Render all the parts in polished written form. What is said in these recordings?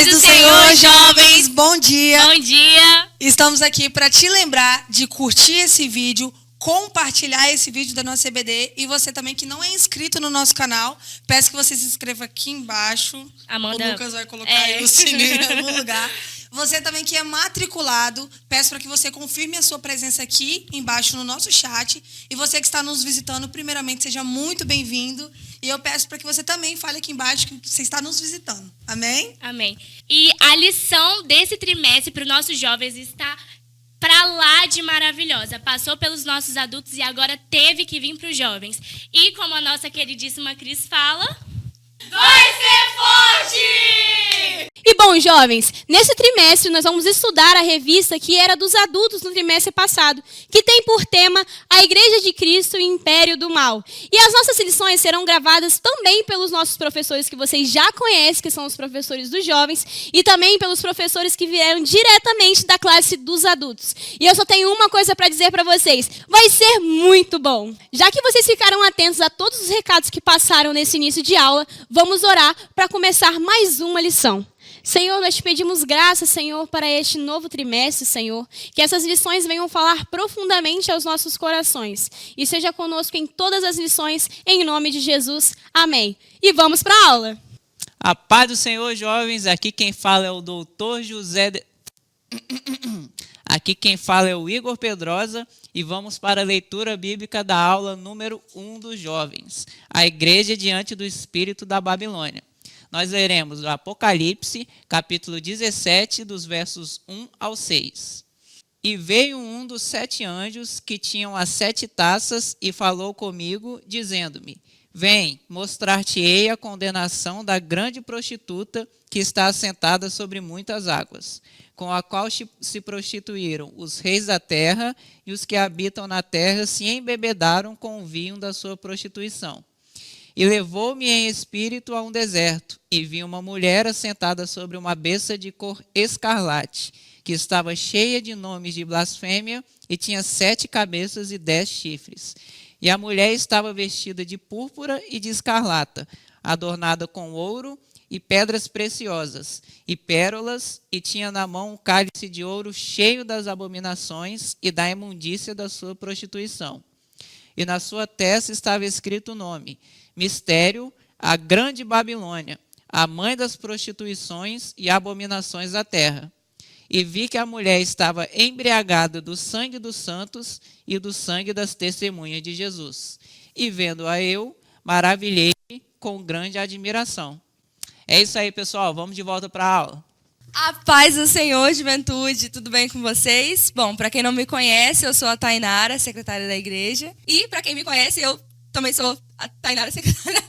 Paz do Senhor, jovens, bom dia. Bom dia. Estamos aqui para te lembrar de curtir esse vídeo, compartilhar esse vídeo da nossa EBD e você também que não é inscrito no nosso canal, peço que você se inscreva aqui embaixo. Amanda, o Lucas vai colocar aí o sininho em algum lugar. Você também que é matriculado, peço para que você confirme a sua presença aqui embaixo no nosso chat. E você que está nos visitando, primeiramente, seja muito bem-vindo. E eu peço para que você também fale aqui embaixo que você está nos visitando. Amém? Amém. E a lição desse trimestre para os nossos jovens está para lá de maravilhosa. Passou pelos nossos adultos e agora teve que vir para os jovens. E como a nossa queridíssima Cris fala... Vai ser forte! E bom, jovens, nesse trimestre nós vamos estudar a revista que era dos adultos no trimestre passado, que tem por tema a Igreja de Cristo e o Império do Mal. E as nossas lições serão gravadas também pelos nossos professores que vocês já conhecem, que são os professores dos jovens, e também pelos professores que vieram diretamente da classe dos adultos. E eu só tenho uma coisa para dizer para vocês, vai ser muito bom. Já que vocês ficaram atentos a todos os recados que passaram nesse início de aula, vamos orar para começar mais uma lição. Senhor, nós te pedimos graça, Senhor, para este novo trimestre, Senhor. Que essas lições venham falar profundamente aos nossos corações. E seja conosco em todas as lições, em nome de Jesus. Amém. E vamos para a aula. A paz do Senhor, jovens. Aqui quem fala é o doutor José... Aqui quem fala é o Igor Pedrosa. E vamos para a leitura bíblica da aula número 1 dos jovens. A Igreja diante do Espírito da Babilônia. Nós leremos o Apocalipse, capítulo 17, dos versos 1 ao 6. E veio um dos 7 anjos que tinham as 7 taças e falou comigo, dizendo-me, vem, mostrar-te-ei a condenação da grande prostituta que está assentada sobre muitas águas, com a qual se prostituíram os reis da terra e os que habitam na terra se embebedaram com o vinho da sua prostituição. E levou-me em espírito a um deserto, e vi uma mulher assentada sobre uma besta de cor escarlate, que estava cheia de nomes de blasfêmia, e tinha 7 cabeças e 10 chifres. E a mulher estava vestida de púrpura e de escarlata, adornada com ouro e pedras preciosas, e pérolas, e tinha na mão um cálice de ouro cheio das abominações e da imundícia da sua prostituição. E na sua testa estava escrito o nome, Mistério, a grande Babilônia, a mãe das prostituições e abominações da terra. E vi que a mulher estava embriagada do sangue dos santos e do sangue das testemunhas de Jesus. E vendo-a eu, maravilhei-me com grande admiração. É isso aí, pessoal. Vamos de volta para a aula. A paz do Senhor, juventude, tudo bem com vocês? Bom, para quem não me conhece, eu sou a Tainara, secretária da igreja. E para quem me conhece, eu também sou a Tainara, secretária.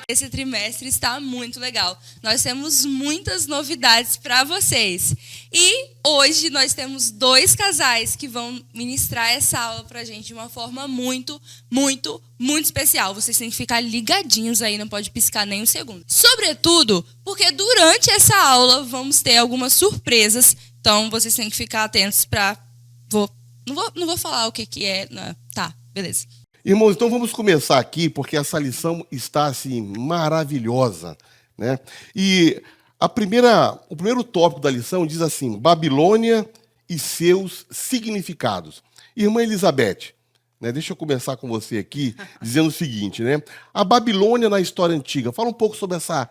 Esse trimestre está muito legal. Nós temos muitas novidades para vocês. E hoje nós temos 2 casais que vão ministrar essa aula para a gente de uma forma muito, muito, muito especial. Vocês têm que ficar ligadinhos aí, não pode piscar nem um segundo. Sobretudo, porque durante essa aula vamos ter algumas surpresas. Então, vocês têm que ficar atentos para... Não vou falar o que é... Tá, beleza. Irmãos, então vamos começar aqui, porque essa lição está, assim, maravilhosa, né? E o primeiro tópico da lição diz assim, Babilônia e seus significados. Irmã Elizabeth, né, deixa eu começar com você aqui, dizendo o seguinte, né? A Babilônia na história antiga, fala um pouco sobre essa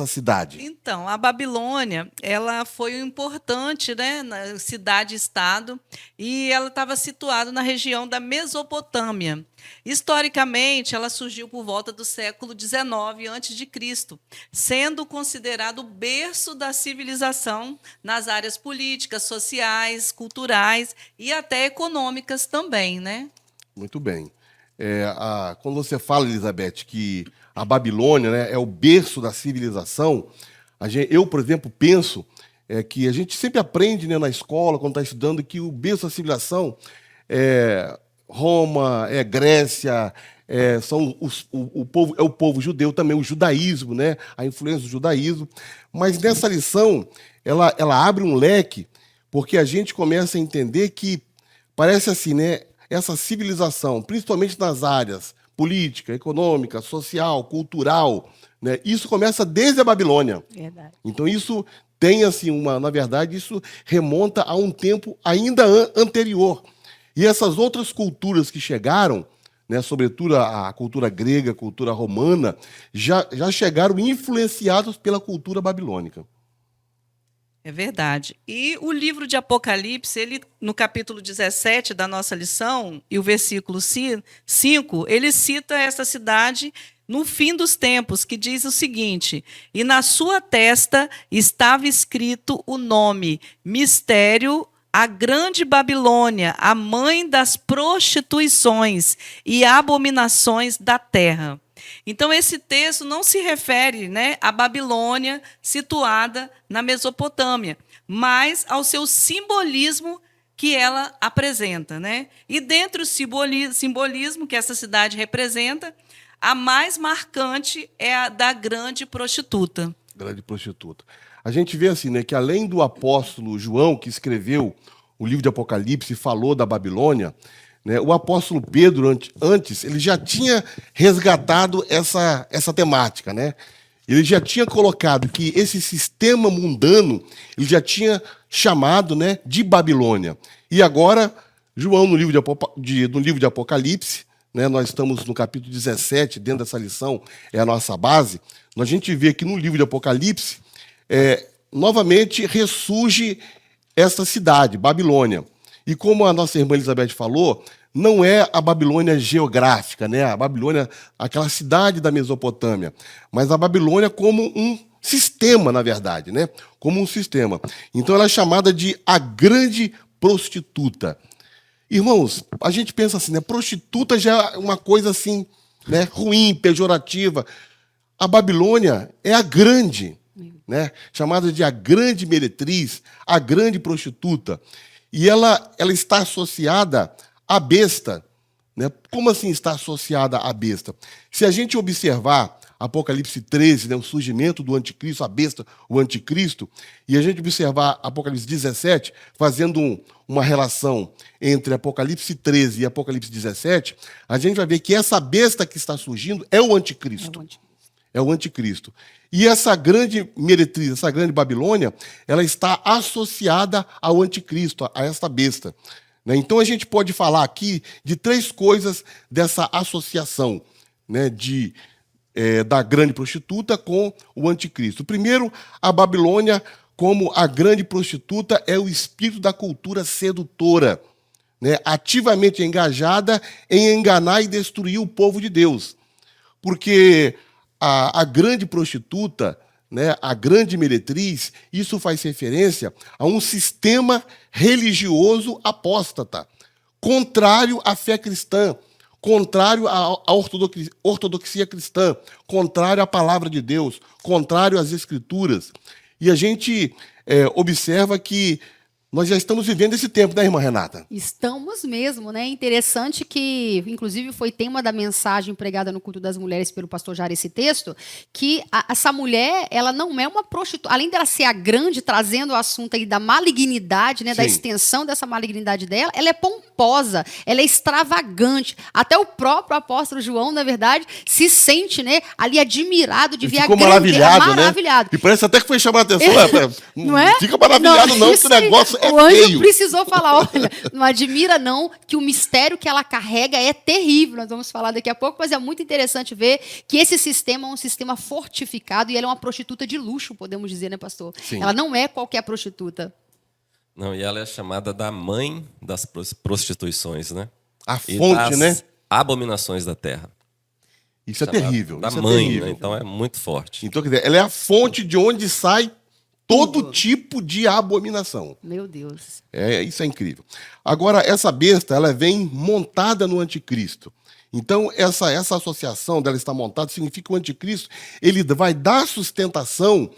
cidade. Então, a Babilônia, ela foi importante, né, na cidade-estado, e ela estava situada na região da Mesopotâmia. Historicamente, ela surgiu por volta do século XIX a.C., sendo considerado o berço da civilização nas áreas políticas, sociais, culturais e até econômicas também, né? Muito bem. Quando você fala, Elizabeth, que a Babilônia, né, é o berço da civilização, eu, por exemplo, penso que a gente sempre aprende, né, na escola, quando está estudando, que o berço da civilização é Roma, é Grécia, o povo judeu também, o judaísmo, né, a influência do judaísmo. Mas nessa lição, ela abre um leque, porque a gente começa a entender que parece assim, né, essa civilização, principalmente nas áreas política, econômica, social, cultural, né? Isso começa desde a Babilônia. Verdade. Então isso tem assim na verdade, isso remonta a um tempo ainda anterior. E essas outras culturas que chegaram, né, sobretudo a cultura grega, a cultura romana, já chegaram influenciados pela cultura babilônica. É verdade. E o livro de Apocalipse, ele, no capítulo 17 da nossa lição, e o versículo 5, ele cita essa cidade no fim dos tempos, que diz o seguinte: e na sua testa estava escrito o nome, Mistério, a grande Babilônia, a mãe das prostituições e abominações da terra. Então, esse texto não se refere, né, à Babilônia situada na Mesopotâmia, mas ao seu simbolismo que ela apresenta, né? E dentro do simbolismo que essa cidade representa, a mais marcante é a da grande prostituta. Grande prostituta. A gente vê assim, né, que além do apóstolo João, que escreveu o livro de Apocalipse e falou da Babilônia, né, o apóstolo Pedro, antes, ele já tinha resgatado essa temática, né? Ele já tinha colocado que esse sistema mundano, ele já tinha chamado, né, de Babilônia. E agora, João, no livro de Apocalipse, né, nós estamos no capítulo 17, dentro dessa lição, é a nossa base, a gente vê que no livro de Apocalipse, novamente ressurge essa cidade, Babilônia. E como a nossa irmã Elizabeth falou, não é a Babilônia geográfica, né? A Babilônia, aquela cidade da Mesopotâmia, mas a Babilônia como um sistema, na verdade, né? Como um sistema. Então ela é chamada de a grande prostituta. Irmãos, a gente pensa assim, né? Prostituta já é uma coisa assim, né? Ruim, pejorativa. A Babilônia é a grande, né? Chamada de a grande meretriz, a grande prostituta. E ela está associada à besta, né? Como assim está associada à besta? Se a gente observar Apocalipse 13, né, o surgimento do anticristo, a besta, o anticristo, e a gente observar Apocalipse 17, fazendo uma relação entre Apocalipse 13 e Apocalipse 17, a gente vai ver que essa besta que está surgindo é o anticristo. É o anticristo. E essa grande meretriz, essa grande Babilônia, ela está associada ao anticristo, a esta besta. Então a gente pode falar aqui de três coisas dessa associação, né, da grande prostituta com o anticristo. Primeiro, a Babilônia, como a grande prostituta, é o espírito da cultura sedutora, né, ativamente engajada em enganar e destruir o povo de Deus. Porque a grande prostituta, né, a grande meretriz, isso faz referência a um sistema religioso apóstata, contrário à fé cristã, contrário à ortodoxia cristã, contrário à palavra de Deus, contrário às Escrituras. E a gente observa que nós já estamos vivendo esse tempo, né, irmã Renata? Estamos mesmo, né? Interessante que, inclusive, foi tema da mensagem pregada no culto das mulheres pelo pastor Jair, esse texto, que essa mulher, ela não é uma prostituta. Além dela ser a grande, trazendo o assunto aí da malignidade, né, da extensão dessa malignidade dela, ela é pomposa, ela é extravagante. Até o próprio apóstolo João, na verdade, se sente, né, ali admirado de ver a grande... maravilhado, né? E parece até que foi chamar a atenção. Não é? Fica maravilhado não, esse negócio o anjo precisou falar, olha, não admira não, que o mistério que ela carrega é terrível. Nós vamos falar daqui a pouco, mas é muito interessante ver que esse sistema é um sistema fortificado e ela é uma prostituta de luxo, podemos dizer, né, pastor? Sim. Ela não é qualquer prostituta. Não, e ela é chamada da mãe das prostituições, né? A fonte, né? Abominações da terra. Isso é terrível. Da isso mãe, é terrível. né? Então é muito forte. Então, quer dizer, ela é a fonte de onde sai todo tipo de abominação. Meu Deus. Isso é incrível. Agora, essa besta, ela vem montada no anticristo. Então, essa associação dela estar montada significa que o anticristo ele vai dar sustentação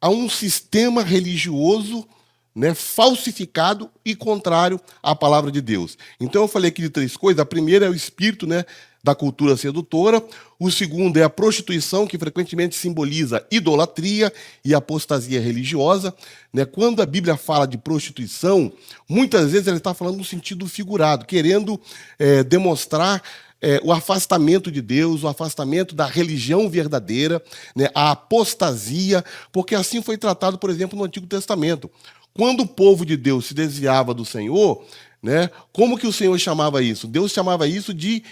a um sistema religioso, né, falsificado e contrário à palavra de Deus. Então, eu falei aqui de três coisas. A primeira é o espírito, né, da cultura sedutora. O segundo é a prostituição, que frequentemente simboliza idolatria e apostasia religiosa. Né? Quando a Bíblia fala de prostituição, muitas vezes ela está falando no sentido figurado, querendo demonstrar o afastamento de Deus, o afastamento da religião verdadeira, né, a apostasia, porque assim foi tratado, por exemplo, no Antigo Testamento. Quando o povo de Deus se desviava do Senhor, né, como que o Senhor chamava isso? Deus chamava isso de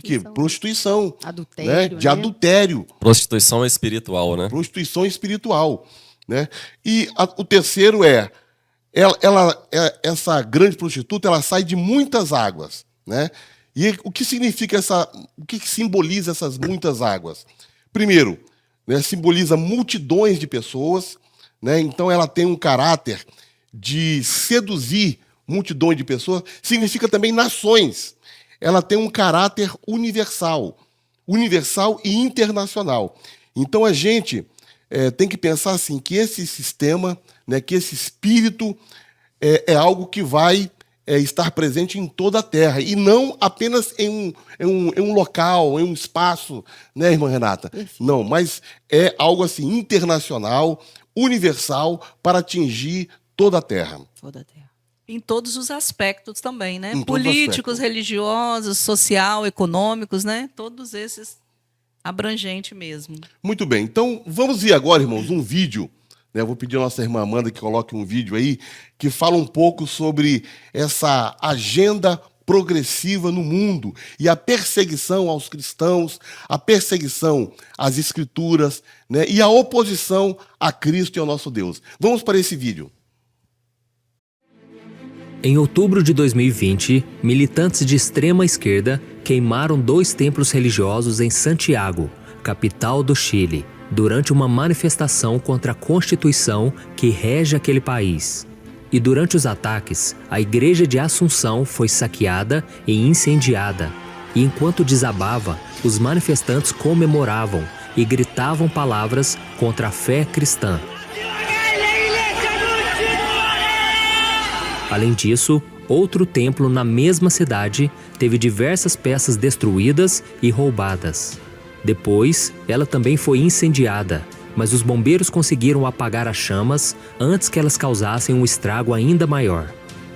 quê? Prostituição. Adultério, né? De né? adultério. Prostituição espiritual, né? Prostituição espiritual. Né? E o terceiro essa grande prostituta, ela sai de muitas águas. Né? E o que significa o que simboliza essas muitas águas? Primeiro, né, simboliza multidões de pessoas, né? Então ela tem um caráter de seduzir multidões de pessoas, significa também nações. Ela tem um caráter universal e internacional. Então a gente tem que pensar assim, que esse sistema, né, que esse espírito é algo que vai estar presente em toda a Terra, e não apenas em um local, em um espaço, né, irmã Renata? Não, mas é algo assim internacional, universal, para atingir toda a Terra. Toda a terra. Em todos os aspectos também, né? Em todos os Políticos, aspectos. religiosos, social, econômicos, né? Todos esses abrangente mesmo. Muito bem, então vamos ver agora, irmãos, um vídeo. Né? Eu vou pedir à nossa irmã Amanda que coloque um vídeo aí que fala um pouco sobre essa agenda progressiva no mundo e a perseguição aos cristãos, a perseguição às escrituras, né? E a oposição a Cristo e ao nosso Deus. Vamos para esse vídeo. Em outubro de 2020, militantes de extrema esquerda queimaram 2 templos religiosos em Santiago, capital do Chile, durante uma manifestação contra a Constituição que rege aquele país. E durante os ataques, a igreja de Assunção foi saqueada e incendiada. E enquanto desabava, os manifestantes comemoravam e gritavam palavras contra a fé cristã. Além disso, outro templo na mesma cidade teve diversas peças destruídas e roubadas. Depois, ela também foi incendiada, mas os bombeiros conseguiram apagar as chamas antes que elas causassem um estrago ainda maior.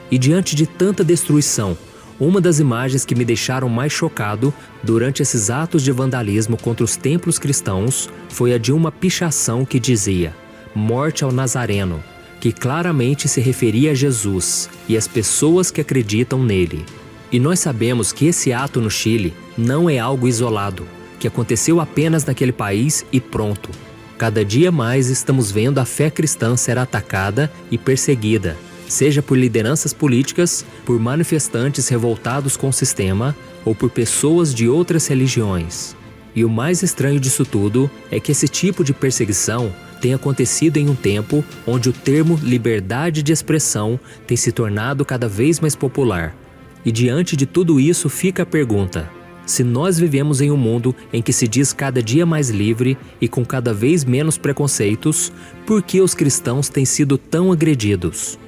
E diante de tanta destruição, uma das imagens que me deixaram mais chocado durante esses atos de vandalismo contra os templos cristãos foi a de uma pichação que dizia "Morte ao Nazareno", que claramente se referia a Jesus e às pessoas que acreditam nele. E nós sabemos que esse ato no Chile não é algo isolado, que aconteceu apenas naquele país e pronto. Cada dia mais estamos vendo a fé cristã ser atacada e perseguida, seja por lideranças políticas, por manifestantes revoltados com o sistema ou por pessoas de outras religiões. E o mais estranho disso tudo é que esse tipo de perseguição tem acontecido em um tempo onde o termo liberdade de expressão tem se tornado cada vez mais popular. E diante de tudo isso fica a pergunta: se nós vivemos em um mundo em que se diz cada dia mais livre e com cada vez menos preconceitos, por que os cristãos têm sido tão agredidos?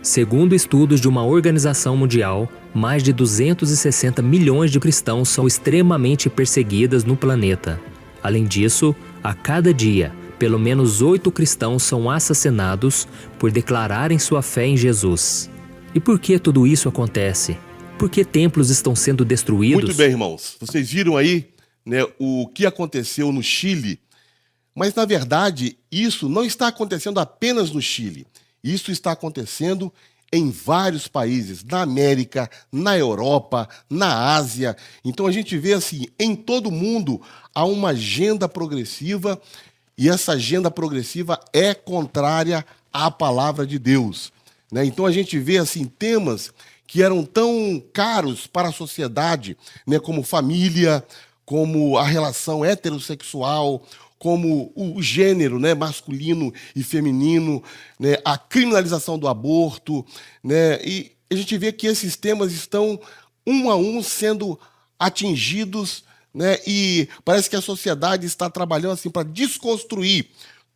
Segundo estudos de uma organização mundial, mais de 260 milhões de cristãos são extremamente perseguidos no planeta. Além disso, a cada dia, pelo menos 8 cristãos são assassinados por declararem sua fé em Jesus. E por que tudo isso acontece? Por que templos estão sendo destruídos? Muito bem, irmãos. Vocês viram aí, né, o que aconteceu no Chile. Mas, na verdade, isso não está acontecendo apenas no Chile. Isso está acontecendo em vários países, na América, na Europa, na Ásia. Então, a gente vê assim, em todo mundo há uma agenda progressiva, e essa agenda progressiva é contrária à palavra de Deus. Né? Então, a gente vê assim, temas que eram tão caros para a sociedade, né, como família, como a relação heterossexual, como o gênero, né, masculino e feminino, né, a criminalização do aborto, né, e a gente vê que esses temas estão um a um sendo atingidos, né, e parece que a sociedade está trabalhando assim para desconstruir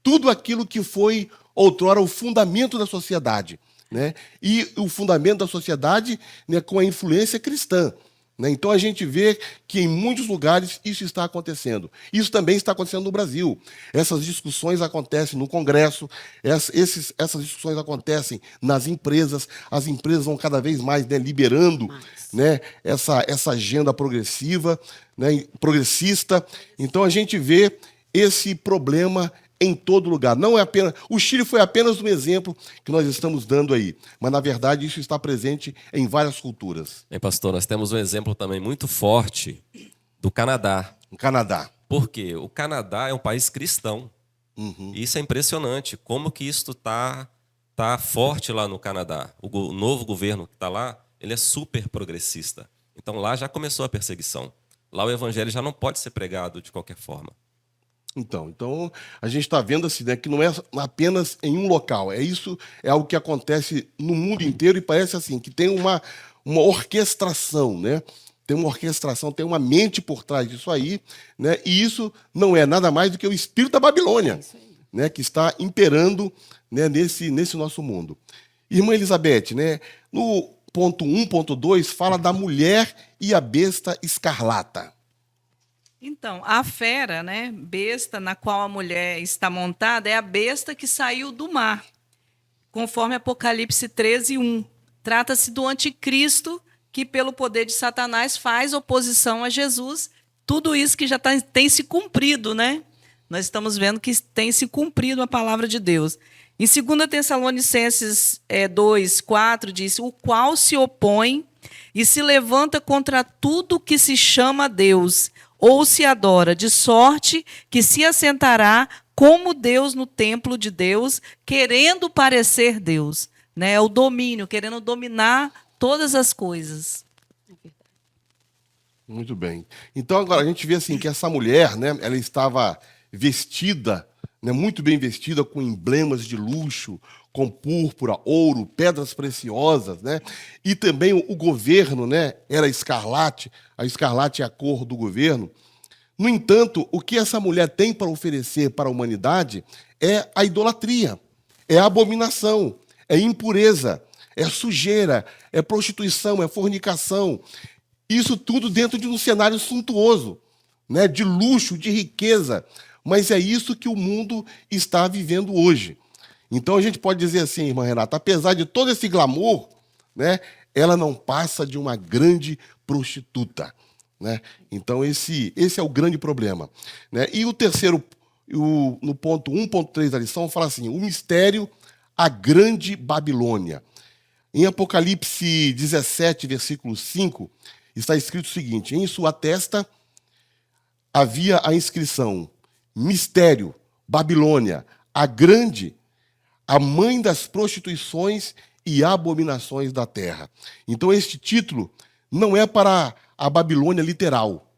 tudo aquilo que foi outrora o fundamento da sociedade. Né? E o fundamento da sociedade, né, com a influência cristã. né? Então a gente vê que em muitos lugares isso está acontecendo. Isso também está acontecendo no Brasil. Essas discussões acontecem no Congresso, essas discussões acontecem nas empresas, as empresas vão cada vez mais, né, liberando, né, essa agenda progressiva, né, progressista. Então a gente vê esse problema em todo lugar. Não é apenas o Chile foi apenas um exemplo que nós estamos dando aí, mas na verdade isso está presente em várias culturas. Bem, pastor, nós temos um exemplo também muito forte do Canadá. No Canadá. Por quê? O Canadá é um país cristão. E isso é impressionante. Como que isso tá forte lá no Canadá. O novo governo que está lá, ele é super progressista. Então lá já começou a perseguição. Lá o evangelho já não pode ser pregado de qualquer forma. Então a gente está vendo assim, né, que não é apenas em um local. Isso é algo que acontece no mundo inteiro e parece assim que tem uma orquestração, né? Tem uma orquestração, tem uma mente por trás disso aí, né? E isso não é nada mais do que o espírito da Babilônia, né, que está imperando, né, nesse nosso mundo. Irmã Elizabeth, né, no ponto 1.2 fala da mulher e a besta escarlata. Então, a fera, né, besta na qual a mulher está montada, é a besta que saiu do mar, conforme Apocalipse 13:1. Trata-se do anticristo que, pelo poder de Satanás, faz oposição a Jesus. Tudo isso que já tem se cumprido, né? Nós estamos vendo que tem se cumprido a palavra de Deus. Em 2 Tessalonicenses 2:4 diz: o qual se opõe e se levanta contra tudo que se chama Deus, ou se adora, de sorte que se assentará como Deus no templo de Deus, querendo parecer Deus. Né? O domínio, querendo dominar todas as coisas. Muito bem. Então agora a gente vê assim que essa mulher, né, ela estava vestida, né, muito bem vestida, com emblemas de luxo, com púrpura, ouro, pedras preciosas, né? E também o governo, né, era escarlate. A escarlate é a cor do governo. No entanto, o que essa mulher tem para oferecer para a humanidade é a idolatria, é a abominação, é impureza, é sujeira, é prostituição, é fornicação. Isso tudo dentro de um cenário suntuoso, né, de luxo, de riqueza. Mas é isso que o mundo está vivendo hoje. Então a gente pode dizer assim, irmã Renata, apesar de todo esse glamour, né, ela não passa de uma grande prostituta, né? Então esse é o grande problema, né? E o terceiro, no ponto 1.3 da lição, fala assim, o mistério, a grande Babilônia. Em Apocalipse 17, versículo 5, está escrito o seguinte, em sua testa havia a inscrição, mistério, Babilônia, a grande, a mãe das prostituições e abominações da terra. Então, este título não é para a Babilônia literal.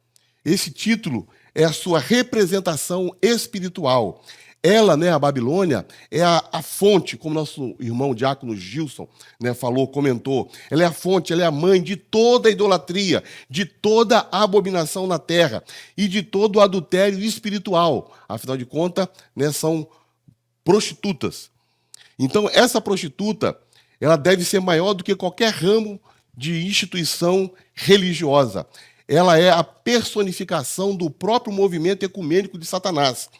Esse título é a sua representação espiritual. Ela, né, a Babilônia, é a fonte, como nosso irmão diácono Gilson, né, falou, comentou. Ela é a fonte, ela é a mãe de toda a idolatria, de toda a abominação na terra e de todo o adultério espiritual. Afinal de contas, né, são prostitutas. Então, essa prostituta, ela deve ser maior do que qualquer ramo de instituição religiosa. Ela é a personificação do próprio movimento ecumênico de Satanás.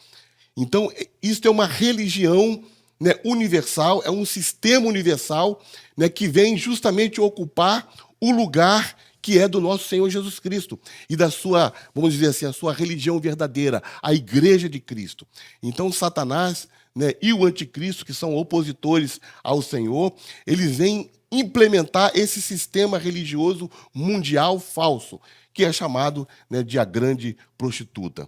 Então, isso é uma religião, né, universal, é um sistema universal, né, que vem justamente ocupar o lugar que é do nosso Senhor Jesus Cristo e da sua, vamos dizer assim, a sua religião verdadeira, a Igreja de Cristo. Então, Satanás, né, e o anticristo, que são opositores ao Senhor, eles vêm implementar esse sistema religioso mundial falso, que é chamado, né, de a grande prostituta.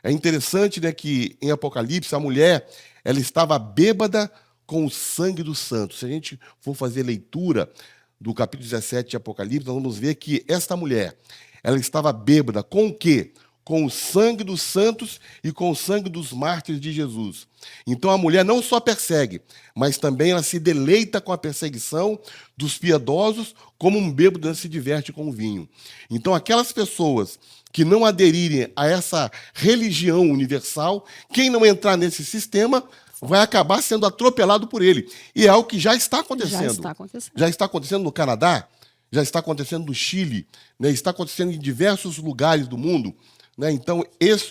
É interessante, né, que em Apocalipse a mulher ela estava bêbada com o sangue dos santos. Se a gente for fazer leitura do capítulo 17 de Apocalipse, nós vamos ver que esta mulher ela estava bêbada com o quê? Com o sangue dos santos e com o sangue dos mártires de Jesus. Então a mulher não só persegue, mas também ela se deleita com a perseguição dos piedosos, como um bêbado se diverte com o vinho. Então aquelas pessoas que não aderirem a essa religião universal, quem não entrar nesse sistema vai acabar sendo atropelado por ele. E é algo que já está acontecendo. Já está acontecendo. Já está acontecendo no Canadá, já está acontecendo no Chile, né? Está acontecendo em diversos lugares do mundo, né? Então,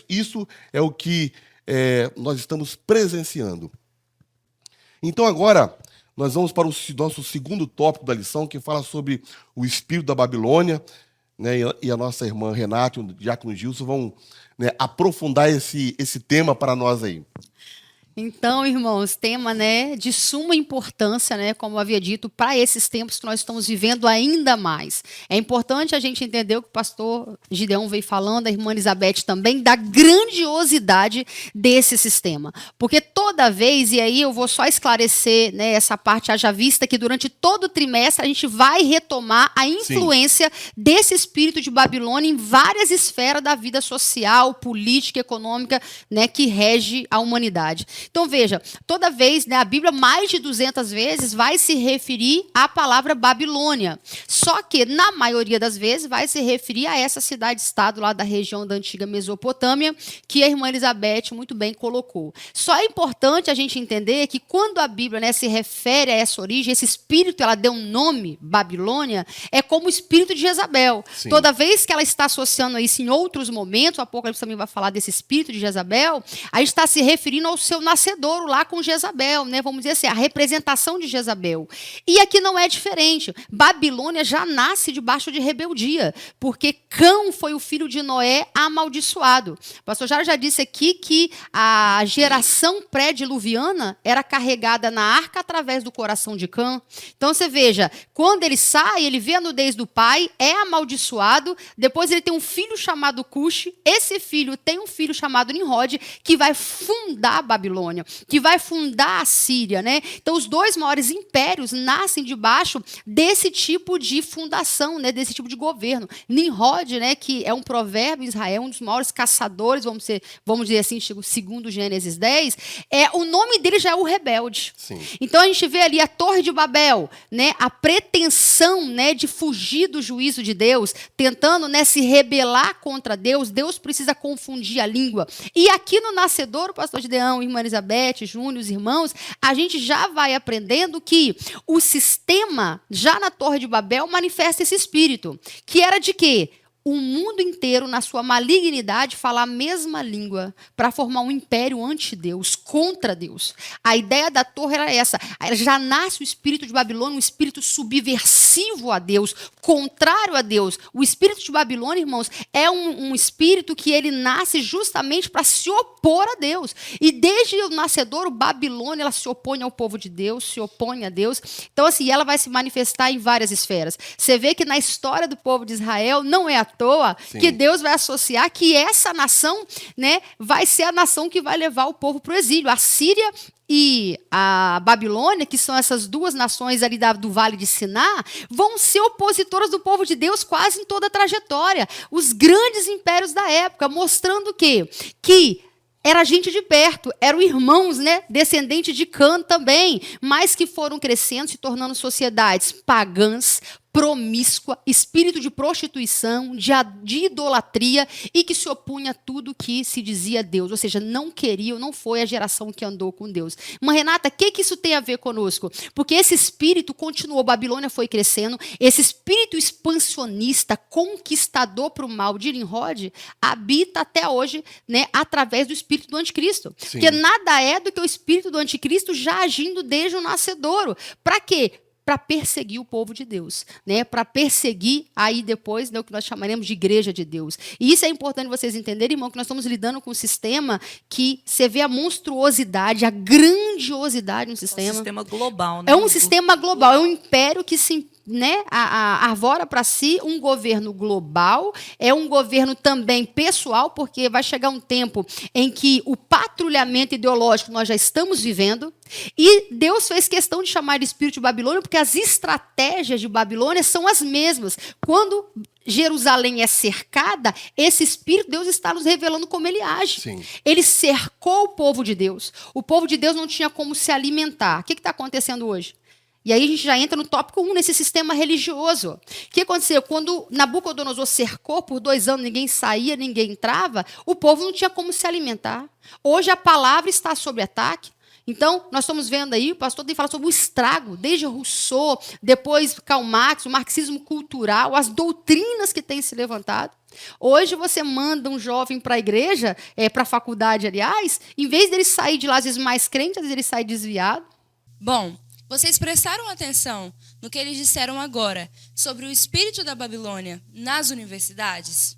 isso é o que nós estamos presenciando. Então, agora, nós vamos para o nosso segundo tópico da lição, que fala sobre o espírito da Babilônia, né? E a nossa irmã Renata e o diácono Gilson vão, né, aprofundar esse tema para nós aí. Então, irmãos, tema, né, de suma importância, né, como eu havia dito, para esses tempos que nós estamos vivendo ainda mais. É importante a gente entender o que o pastor Gideão veio falando, a irmã Elizabeth também, da grandiosidade desse sistema. Porque toda vez, e aí eu vou só esclarecer, né, essa parte, haja vista que durante todo o trimestre a gente vai retomar a influência desse espírito de Babilônia em várias esferas da vida social, política, econômica, né, que rege a humanidade. Então, veja, toda vez, né, a Bíblia, mais de 200 vezes, vai se referir à palavra Babilônia. Só que, na maioria das vezes, vai se referir a essa cidade-estado lá da região da antiga Mesopotâmia, que a irmã Elizabeth muito bem colocou. Só é importante a gente entender que, quando a Bíblia, né, se refere a essa origem, esse espírito, ela deu um nome, Babilônia, é como o espírito de Jezabel. Sim. Toda vez que ela está associando isso em outros momentos, o Apocalipse também vai falar desse espírito de Jezabel, a gente está se referindo ao seu nascedouro lá com Jezabel, né? Vamos dizer assim, a representação de Jezabel. E aqui não é diferente. Babilônia já nasce debaixo de rebeldia, porque Cão foi o filho de Noé amaldiçoado. O pastor Jário já disse aqui que a geração pré-diluviana era carregada na arca através do coração de Cã. Então você veja, quando ele sai, ele vê a nudez do pai, é amaldiçoado, depois ele tem um filho chamado Cuxi, esse filho tem um filho chamado Nimrod, que vai fundar a Babilônia, que vai fundar a Síria, né? Então, os dois maiores impérios nascem debaixo desse tipo de fundação, né? Desse tipo de governo. Nimrod, né? Que é um provérbio em Israel, um dos maiores caçadores, vamos dizer assim, segundo Gênesis 10, o nome dele já é o rebelde. Sim. Então, a gente vê ali a Torre de Babel, né? A pretensão, né, de fugir do juízo de Deus, tentando, né, se rebelar contra Deus. Deus precisa confundir a língua. E aqui no nascedor, o pastor Gideão, irmã Elizabeth, Júnior, os irmãos, a gente já vai aprendendo que o sistema, já na Torre de Babel, manifesta esse espírito, que era de quê? O mundo inteiro, na sua malignidade, falar a mesma língua para formar um império anti-Deus, contra Deus. A ideia da torre era essa. Já nasce o espírito de Babilônia, um espírito subversivo a Deus, contrário a Deus. O espírito de Babilônia, irmãos, é um espírito que ele nasce justamente para se opor a Deus. E desde o nascedouro, Babilônia, ela se opõe ao povo de Deus, se opõe a Deus. Então, assim, ela vai se manifestar em várias esferas. Você vê que na história do povo de Israel, não é à toa que Deus vai associar que essa nação, né, vai ser a nação que vai levar o povo para o exílio. A Síria e a Babilônia, que são essas duas nações ali do Vale de Siná, vão ser opositoras do povo de Deus quase em toda a trajetória. Os grandes impérios da época, mostrando o quê? Que era gente de perto, eram irmãos, né, descendentes de Cã também, mas que foram crescendo, se tornando sociedades pagãs, promíscua, espírito de prostituição, de idolatria e que se opunha a tudo que se dizia Deus. Ou seja, não foi a geração que andou com Deus. Mas, Renata, o que isso tem a ver conosco? Porque esse espírito continuou, Babilônia foi crescendo, esse espírito expansionista, conquistador para o mal de Nimrod, habita até hoje, né, através do espírito do anticristo. Sim. Porque nada é do que o espírito do anticristo já agindo desde o nascedouro. Para quê? Para perseguir o povo de Deus, né? Para perseguir aí depois, né, o que nós chamaremos de igreja de Deus. E isso é importante vocês entenderem, irmão, que nós estamos lidando com um sistema que você vê a monstruosidade, a grandiosidade no sistema. É um sistema global, né? É um sistema global, é um império que se, né, arvora para si um governo global, é um governo também pessoal, porque vai chegar um tempo em que o patrulhamento ideológico nós já estamos vivendo, e Deus fez questão de chamar de espírito de Babilônia, porque as estratégias de Babilônia são as mesmas. Quando Jerusalém é cercada, esse espírito, Deus está nos revelando como ele age. Sim. Ele cercou o povo de Deus. O povo de Deus não tinha como se alimentar. O que está acontecendo hoje? E aí a gente já entra no tópico 1, nesse sistema religioso. O que aconteceu? Quando Nabucodonosor cercou por 2 anos, ninguém saía, ninguém entrava, o povo não tinha como se alimentar. Hoje a palavra está sob ataque. Então, nós estamos vendo aí, o pastor tem falado sobre o estrago, desde Rousseau, depois Karl Marx, o marxismo cultural, as doutrinas que têm se levantado. Hoje você manda um jovem para a igreja, para a faculdade, aliás, em vez dele sair de lá, às vezes mais crente, às vezes ele sai desviado. Bom, vocês prestaram atenção no que eles disseram agora sobre o espírito da Babilônia nas universidades?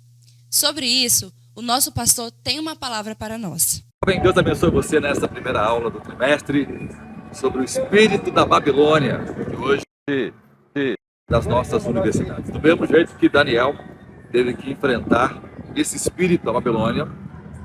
Sobre isso, o nosso pastor tem uma palavra para nós. Bem, Deus abençoe você nessa primeira aula do trimestre sobre o espírito da Babilônia, que hoje é das nossas universidades. Do mesmo jeito que Daniel teve que enfrentar esse espírito da Babilônia,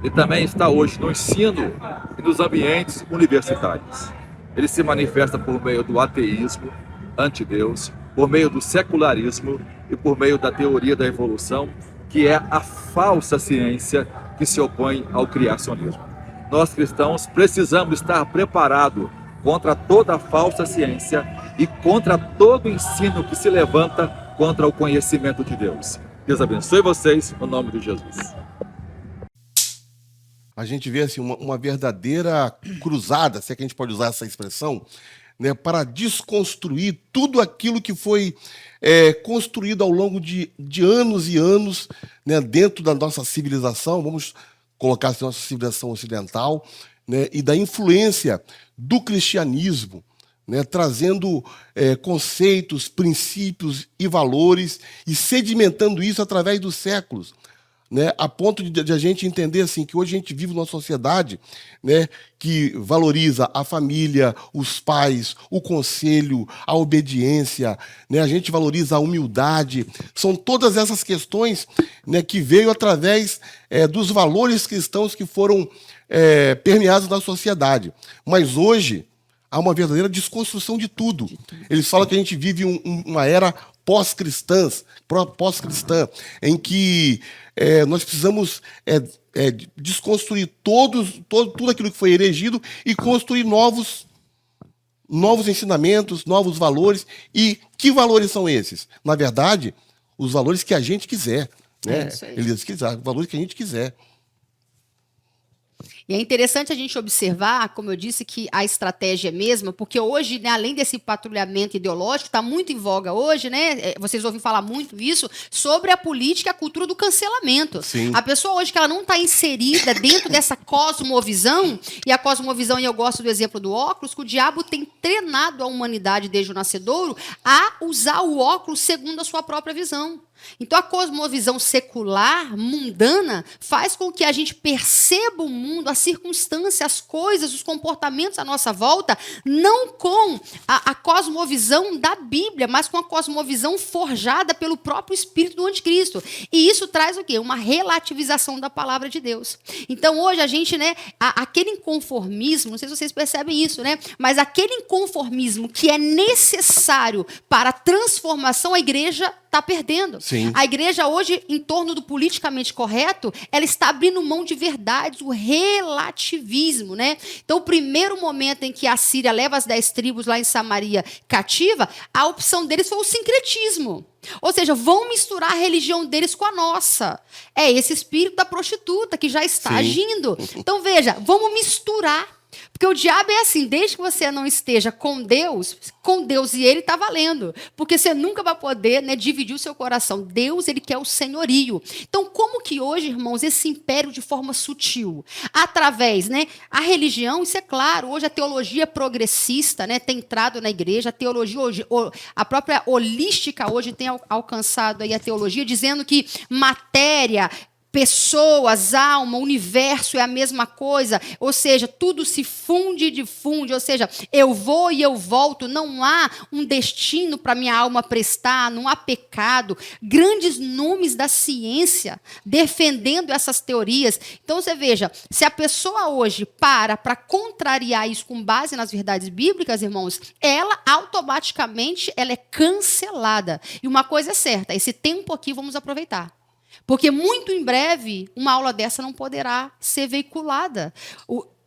ele também está hoje no ensino e nos ambientes universitários. Ele se manifesta por meio do ateísmo, antideus, por meio do secularismo e por meio da teoria da evolução, que é a falsa ciência que se opõe ao criacionismo. Nós cristãos precisamos estar preparados contra toda a falsa ciência e contra todo o ensino que se levanta contra o conhecimento de Deus. Deus abençoe vocês, no nome de Jesus. A gente vê assim, uma verdadeira cruzada, se é que a gente pode usar essa expressão, né, para desconstruir tudo aquilo que foi construído ao longo de anos e anos, né, dentro da nossa civilização, vamos colocar assim, nossa civilização ocidental, né, e da influência do cristianismo, né, trazendo conceitos, princípios e valores e sedimentando isso através dos séculos, né, a ponto de a gente entender assim, que hoje a gente vive numa sociedade, né, que valoriza a família, os pais, o conselho, a obediência, né, a gente valoriza a humildade. São todas essas questões, né, que veio através dos valores cristãos que foram permeados na sociedade. Mas hoje há uma verdadeira desconstrução de tudo. Eles falam que a gente vive uma era pós-cristã, em que nós precisamos desconstruir tudo aquilo que foi erigido e construir novos ensinamentos, novos valores. E que valores são esses? Na verdade, os valores que a gente quiser. Né? Eles quiser, os valores que a gente quiser. E é interessante a gente observar, como eu disse, que a estratégia é a mesma, porque hoje, né, além desse patrulhamento ideológico, está muito em voga hoje, né? Vocês ouvem falar muito isso, sobre a política e a cultura do cancelamento. Sim. A pessoa hoje que ela não está inserida dentro dessa cosmovisão, e a cosmovisão, e eu gosto do exemplo do óculos, que o diabo tem treinado a humanidade desde o nascedouro a usar o óculos segundo a sua própria visão. Então, a cosmovisão secular, mundana, faz com que a gente perceba o mundo, as circunstâncias, as coisas, os comportamentos à nossa volta, não com a cosmovisão da Bíblia, mas com a cosmovisão forjada pelo próprio espírito do anticristo. E isso traz o quê? Uma relativização da palavra de Deus. Então, hoje, a gente, né, aquele inconformismo, não sei se vocês percebem isso, né, mas aquele inconformismo que é necessário para a transformação, a igreja está perdendo. Sim. A igreja hoje, em torno do politicamente correto, ela está abrindo mão de verdades, o relativismo, né? Então, o primeiro momento em que a Síria leva as 10 tribos lá em Samaria cativa, a opção deles foi o sincretismo. Ou seja, vão misturar a religião deles com a nossa. É esse espírito da prostituta que já está agindo. Então, veja, vamos misturar. Porque o diabo é assim, desde que você não esteja com Deus e ele está valendo. Porque você nunca vai poder, né, dividir o seu coração. Deus, ele quer o senhorio. Então, como que hoje, irmãos, esse império de forma sutil, através, né, a religião, isso é claro, hoje a teologia progressista, né, tem entrado na igreja, a teologia hoje, a própria holística hoje tem alcançado aí a teologia, dizendo que matéria, pessoas, alma, universo é a mesma coisa, ou seja, tudo se funde e difunde, ou seja, eu vou e eu volto, não há um destino para minha alma prestar, não há pecado. Grandes nomes da ciência defendendo essas teorias. Então, você veja, se a pessoa hoje para contrariar isso com base nas verdades bíblicas, irmãos, ela automaticamente ela é cancelada. E uma coisa é certa, esse tempo aqui vamos aproveitar. Porque muito em breve, uma aula dessa não poderá ser veiculada.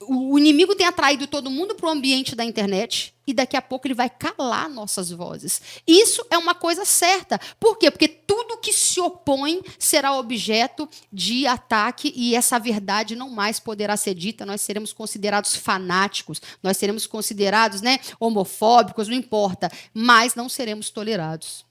O inimigo tem atraído todo mundo para o ambiente da internet e daqui a pouco ele vai calar nossas vozes. Isso é uma coisa certa. Por quê? Porque tudo que se opõe será objeto de ataque e essa verdade não mais poderá ser dita. Nós seremos considerados fanáticos, nós seremos considerados, né, homofóbicos, não importa, mas não seremos tolerados.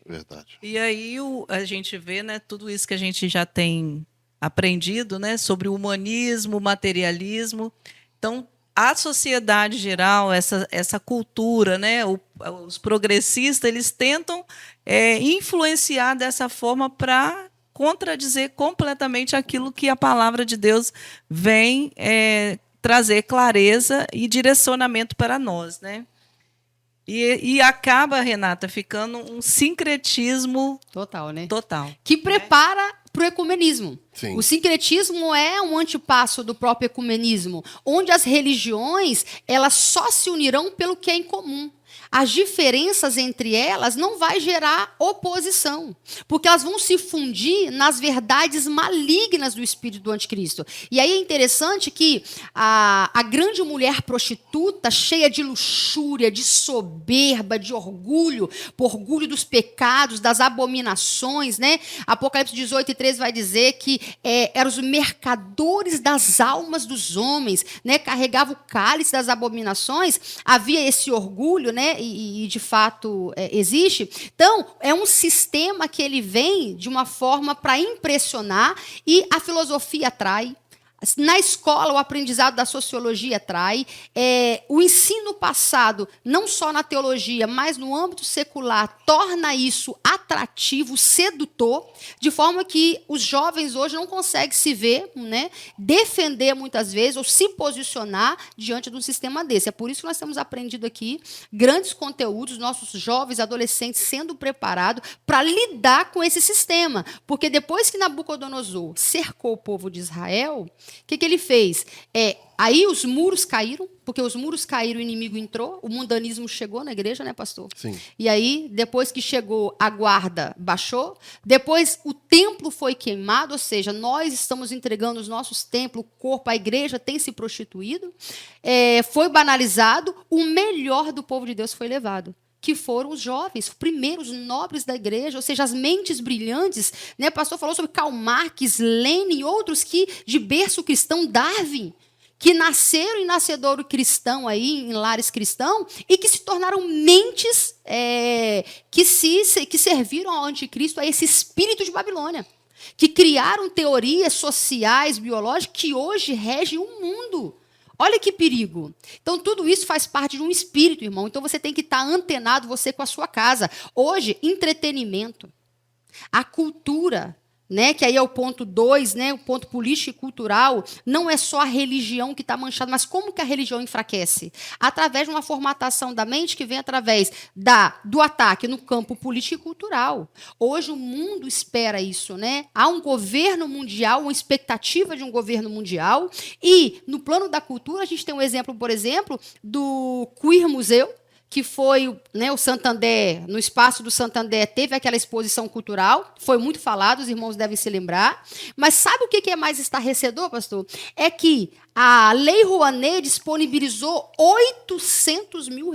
Verdade. E aí a gente vê, né, tudo isso que a gente já tem aprendido, né, sobre o humanismo, o materialismo. Então, a sociedade geral, essa cultura, né, os progressistas, eles tentam influenciar dessa forma para contradizer completamente aquilo que a palavra de Deus vem trazer clareza e direcionamento para nós, né? E acaba, Renata, ficando um sincretismo total, né? Total. Que prepara para o ecumenismo. Sim. O sincretismo é um antepasso do próprio ecumenismo, onde as religiões elas só se unirão pelo que é em comum. As diferenças entre elas não vai gerar oposição, porque elas vão se fundir nas verdades malignas do espírito do anticristo. E aí é interessante que a grande mulher prostituta, cheia de luxúria, de soberba, de orgulho, por orgulho dos pecados, das abominações, né? Apocalipse 18:3 vai dizer que eram os mercadores das almas dos homens, né? Carregava o cálice das abominações, havia esse orgulho, né? E de fato existe. Então, é um sistema que ele vem de uma forma para impressionar e a filosofia atrai. Na escola, o aprendizado da sociologia atrai. O ensino passado, não só na teologia, mas no âmbito secular, torna isso atrativo, sedutor, de forma que os jovens hoje não conseguem se ver, né, defender muitas vezes ou se posicionar diante de um sistema desse. É por isso que nós temos aprendido aqui grandes conteúdos, nossos jovens, adolescentes sendo preparados para lidar com esse sistema. Porque depois que Nabucodonosor cercou o povo de Israel, o que ele fez? Aí os muros caíram, porque os muros caíram, o inimigo entrou, o mundanismo chegou na igreja, né, pastor? Sim. E aí, depois que chegou, a guarda baixou, depois o templo foi queimado, ou seja, nós estamos entregando os nossos templos, o corpo, a igreja tem se prostituído, foi banalizado, o melhor do povo de Deus foi levado, que foram os jovens, os primeiros nobres da igreja, ou seja, as mentes brilhantes, né? O pastor falou sobre Karl Marx, Lenin e outros que, de berço cristão, Darwin, que nasceram em nascedouro cristão, aí, em lares cristãos, e que se tornaram mentes que serviram ao anticristo, a esse espírito de Babilônia, que criaram teorias sociais, biológicas, que hoje regem o mundo. Olha que perigo. Então, tudo isso faz parte de um espírito, irmão. Então, você tem que estar antenado, você com a sua casa. Hoje, entretenimento, a cultura, né, que aí é o ponto 2, né, o ponto político e cultural, não é só a religião que está manchada, mas como que a religião enfraquece? Através de uma formatação da mente que vem através do ataque no campo político e cultural. Hoje o mundo espera isso, né? Há um governo mundial, uma expectativa de um governo mundial, e no plano da cultura a gente tem um exemplo, por exemplo, do Queer Museu, que foi, né, o Santander, no espaço do Santander, teve aquela exposição cultural, foi muito falado, os irmãos devem se lembrar. Mas sabe o que é mais estarrecedor, pastor? É que a Lei Rouanet disponibilizou R$800 mil,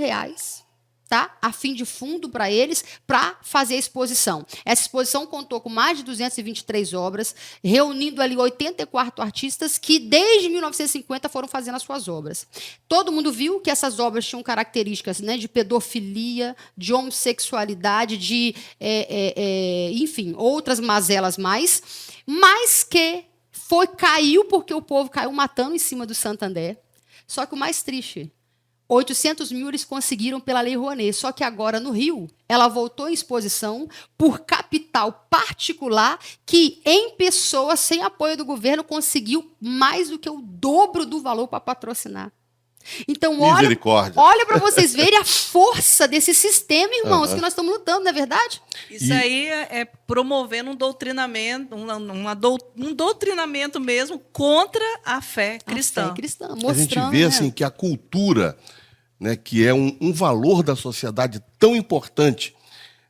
tá? A fim de fundo para eles, para fazer a exposição. Essa exposição contou com mais de 223 obras, reunindo ali 84 artistas que, desde 1950, foram fazendo as suas obras. Todo mundo viu que essas obras tinham características, né, de pedofilia, de homossexualidade, de, enfim, outras mazelas mais, mas que caiu porque o povo caiu matando em cima do Santander. Só que o mais triste, 800 mil eles conseguiram pela Lei Rouanet, só que agora no Rio ela voltou em exposição por capital particular que, em pessoas, sem apoio do governo, conseguiu mais do que o dobro do valor para patrocinar. Então, olha para vocês verem a força desse sistema, irmãos, que nós estamos lutando, não é verdade? Isso aí é promovendo um doutrinamento, um doutrinamento mesmo contra a fé cristã. A fé cristã, mostrando, a gente vê, assim, que a cultura, né, que é um valor da sociedade tão importante,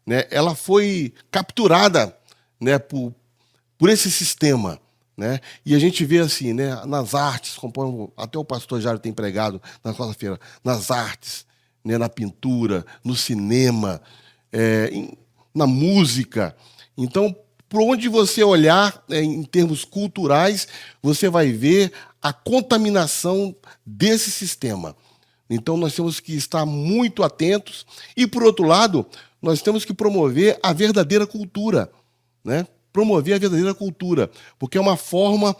né, ela foi capturada, né, por esse sistema, né? E a gente vê assim, né, nas artes, como até o pastor Jário tem pregado na quarta-feira, nas artes, né, na pintura, no cinema, na música. Então, por onde você olhar, em termos culturais, você vai ver a contaminação desse sistema. Então, nós temos que estar muito atentos. E, por outro lado, nós temos que promover a verdadeira cultura, né? Promover a verdadeira cultura, porque é uma forma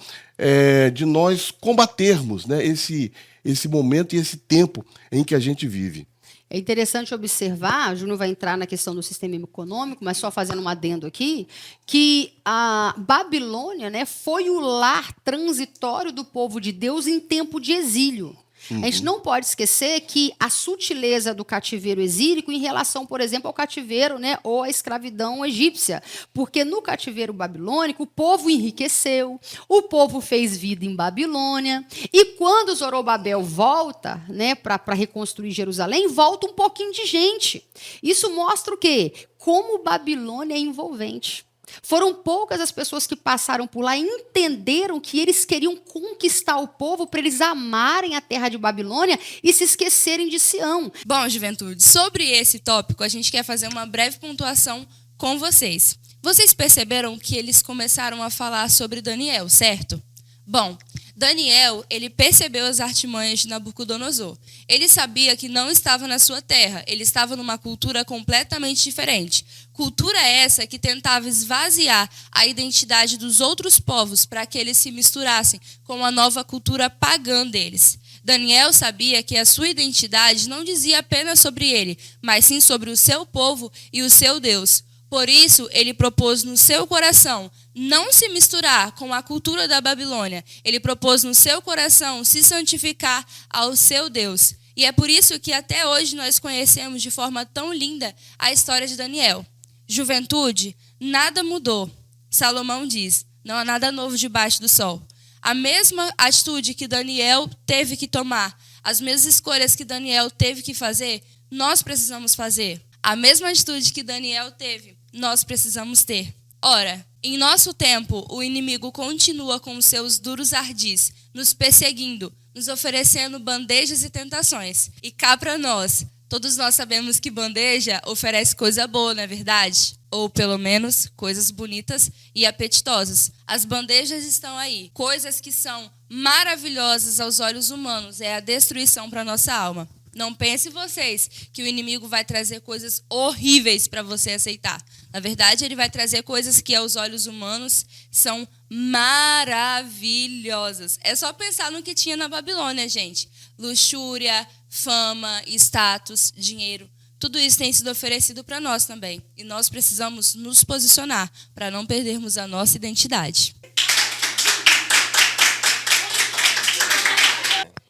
de nós combatermos, né, esse momento e esse tempo em que a gente vive. É interessante observar, a Júnior vai entrar na questão do sistema econômico, mas só fazendo um adendo aqui, que a Babilônia, né, foi o lar transitório do povo de Deus em tempo de exílio. A gente não pode esquecer que a sutileza do cativeiro exílico em relação, por exemplo, ao cativeiro, né, ou à escravidão egípcia. Porque no cativeiro babilônico, o povo enriqueceu, o povo fez vida em Babilônia, e quando Zorobabel volta, né, para reconstruir Jerusalém, volta um pouquinho de gente. Isso mostra o quê? Como Babilônia é envolvente. Foram poucas as pessoas que passaram por lá e entenderam que eles queriam conquistar o povo para eles amarem a terra de Babilônia e se esquecerem de Sião. Bom, juventude, sobre esse tópico, a gente quer fazer uma breve pontuação com vocês. Vocês perceberam que eles começaram a falar sobre Daniel, certo? Bom, Daniel, ele percebeu as artimanhas de Nabucodonosor. Ele sabia que não estava na sua terra, ele estava numa cultura completamente diferente. Cultura essa que tentava esvaziar a identidade dos outros povos para que eles se misturassem com a nova cultura pagã deles. Daniel sabia que a sua identidade não dizia apenas sobre ele, mas sim sobre o seu povo e o seu Deus. Por isso, ele propôs no seu coração não se misturar com a cultura da Babilônia. Ele propôs no seu coração se santificar ao seu Deus. E é por isso que até hoje nós conhecemos de forma tão linda a história de Daniel. Juventude, nada mudou. Salomão diz, não há nada novo debaixo do sol. A mesma atitude que Daniel teve que tomar, as mesmas escolhas que Daniel teve que fazer, nós precisamos fazer. A mesma atitude que Daniel teve, nós precisamos ter. Ora, em nosso tempo, o inimigo continua com os seus duros ardis, nos perseguindo, nos oferecendo bandejas e tentações. E cá para nós, todos nós sabemos que bandeja oferece coisa boa, não é verdade? Ou pelo menos coisas bonitas e apetitosas. As bandejas estão aí, coisas que são maravilhosas aos olhos humanos, é a destruição para a nossa alma. Não pense vocês que o inimigo vai trazer coisas horríveis para você aceitar. Na verdade, ele vai trazer coisas que aos olhos humanos são maravilhosas. É só pensar no que tinha na Babilônia, gente. Luxúria, fama, status, dinheiro. Tudo isso tem sido oferecido para nós também. E nós precisamos nos posicionar para não perdermos a nossa identidade.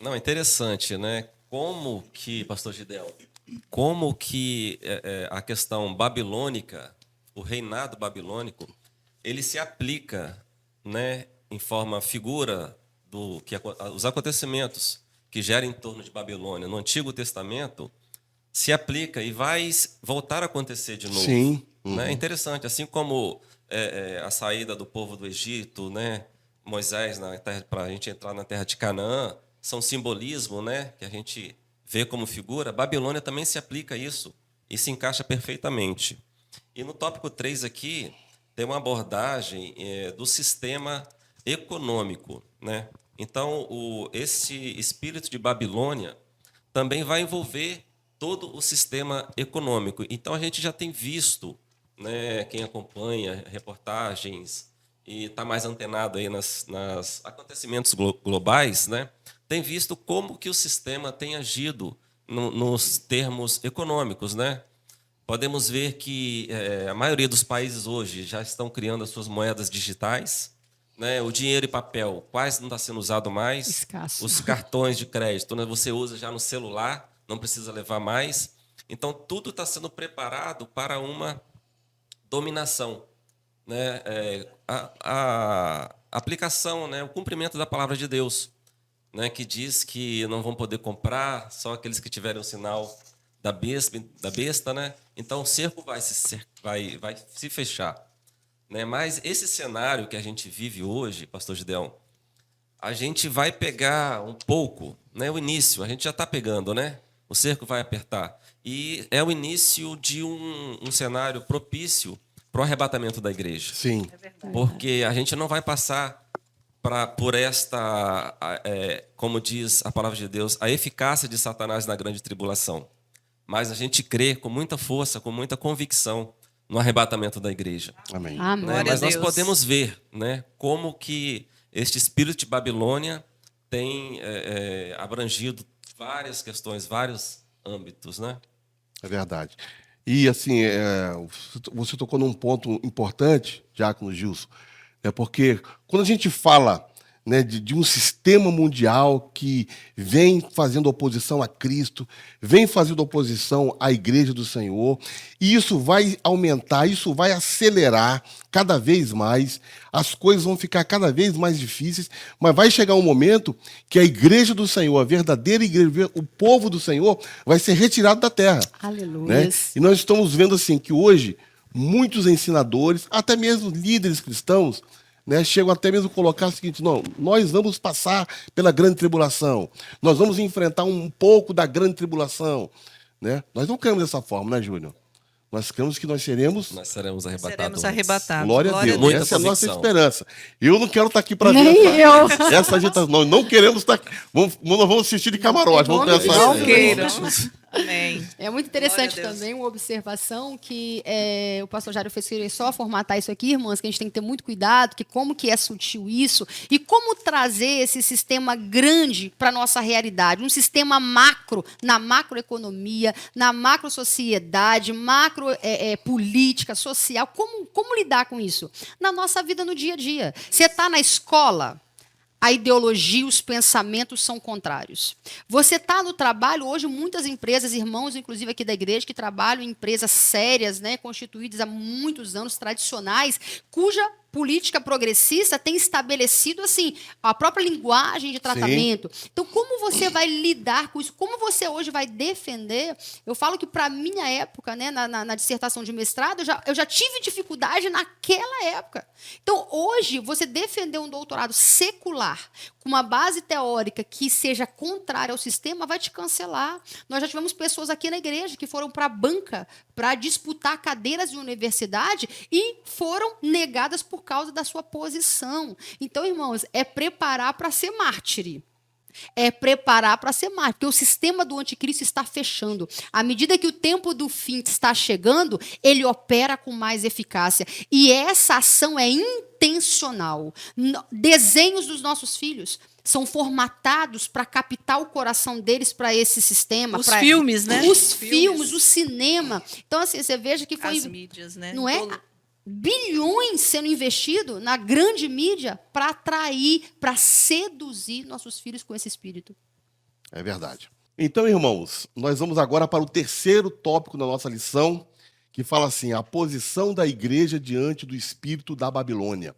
Não, é interessante, né? Como que, pastor Gidel, como que a questão babilônica, o reinado babilônico, ele se aplica, né, em forma figura os acontecimentos que geram em torno de Babilônia no Antigo Testamento, se aplica e vai voltar a acontecer de novo. Sim. Né? É interessante, assim como a saída do povo do Egito, né, Moisés para a gente entrar na terra de Canaã, são simbolismo, né, que a gente vê como figura. Babilônia também se aplica a isso e se encaixa perfeitamente. E no tópico 3 aqui, tem uma abordagem do sistema econômico, né? Então, esse espírito de Babilônia também vai envolver todo o sistema econômico. Então, a gente já tem visto, né, quem acompanha reportagens e está mais antenado aí nas acontecimentos globais, né, tem visto como que o sistema tem agido nos termos econômicos, né? Podemos ver que a maioria dos países hoje já estão criando as suas moedas digitais, né? O dinheiro e papel quase não está sendo usado mais. Escasso. Os cartões de crédito, né, você usa já no celular, não precisa levar mais. Então, tudo está sendo preparado para uma dominação, né? A aplicação, né, o cumprimento da palavra de Deus, né, que diz que não vão poder comprar só aqueles que tiverem o sinal da besta, né? Então o cerco vai se fechar. né? Mas esse cenário que a gente vive hoje, pastor Gideão, a gente vai pegar um pouco, né? O início, a gente já está pegando, né? O cerco vai apertar. E é o início de um cenário propício para o arrebatamento da igreja. Sim. Porque a gente não vai passar por esta, como diz a palavra de Deus, a eficácia de Satanás na grande tribulação. Mas a gente crê com muita força, com muita convicção no arrebatamento da igreja. Amém. Amém. Né? Mas nós Deus. podemos ver, né, como que este espírito de Babilônia tem abrangido várias questões, vários âmbitos, né? É verdade. E, assim, você tocou num ponto importante, Diácono Gilson, porque quando a gente fala, né, de um sistema mundial que vem fazendo oposição a Cristo, vem fazendo oposição à Igreja do Senhor, e isso vai aumentar, isso vai acelerar cada vez mais, as coisas vão ficar cada vez mais difíceis, mas vai chegar um momento que a Igreja do Senhor, a verdadeira igreja, o povo do Senhor, vai ser retirado da terra. Aleluia. Né? E nós estamos vendo assim que hoje muitos ensinadores, até mesmo líderes cristãos, né, chegam até mesmo a colocar o seguinte: não, nós vamos passar pela grande tribulação, nós vamos enfrentar um pouco da grande tribulação. Né? Nós não cremos dessa forma, né, Júnior? Nós cremos que nós seremos arrebatados. Seremos arrebatados. Glória a Deus. Muita Essa é a nossa convicção. esperança. Eu não quero estar aqui para ver Nem eu. essa agitação. Nós não queremos estar aqui. Nós vamos assistir de camarote. Vamos Não pensar assim. queira. Amém. É muito Glória interessante a Deus. também uma observação que o pastor Jário fez, querer só formatar isso aqui, irmãs, que a gente tem que ter muito cuidado, que como que é sutil isso, e como trazer esse sistema grande para a nossa realidade, um sistema macro, na macroeconomia, na macrosociedade, macro política, social, como lidar com isso? Na nossa vida no dia a dia. Você está na escola, a ideologia, os pensamentos são contrários. Você está no trabalho, hoje muitas empresas, irmãos, inclusive aqui da igreja, que trabalham em empresas sérias, né, constituídas há muitos anos, tradicionais, cuja política progressista tem estabelecido assim a própria linguagem de tratamento. Sim. Então, como você vai lidar com isso? Como você hoje vai defender? Eu falo que, para a minha época, né, na dissertação de mestrado, eu já tive dificuldade naquela época. Então, hoje, você defender um doutorado secular com uma base teórica que seja contrária ao sistema vai te cancelar. Nós já tivemos pessoas aqui na igreja que foram para a banca para disputar cadeiras de universidade e foram negadas por causa da sua posição. Então, irmãos, é preparar para ser mártire. É preparar para ser mártir, porque o sistema do anticristo está fechando. À medida que o tempo do fim está chegando, ele opera com mais eficácia. E essa ação é intencional. Desenhos dos nossos filhos são formatados para captar o coração deles para esse sistema. Os filmes, né? Os filmes, o cinema. Então, assim, você veja que foi... As mídias, né? Não é... bilhões sendo investido na grande mídia para atrair, para seduzir nossos filhos com esse espírito. É verdade. Então, irmãos, nós vamos agora para o terceiro tópico da nossa lição, que fala assim: a posição da igreja diante do espírito da Babilônia.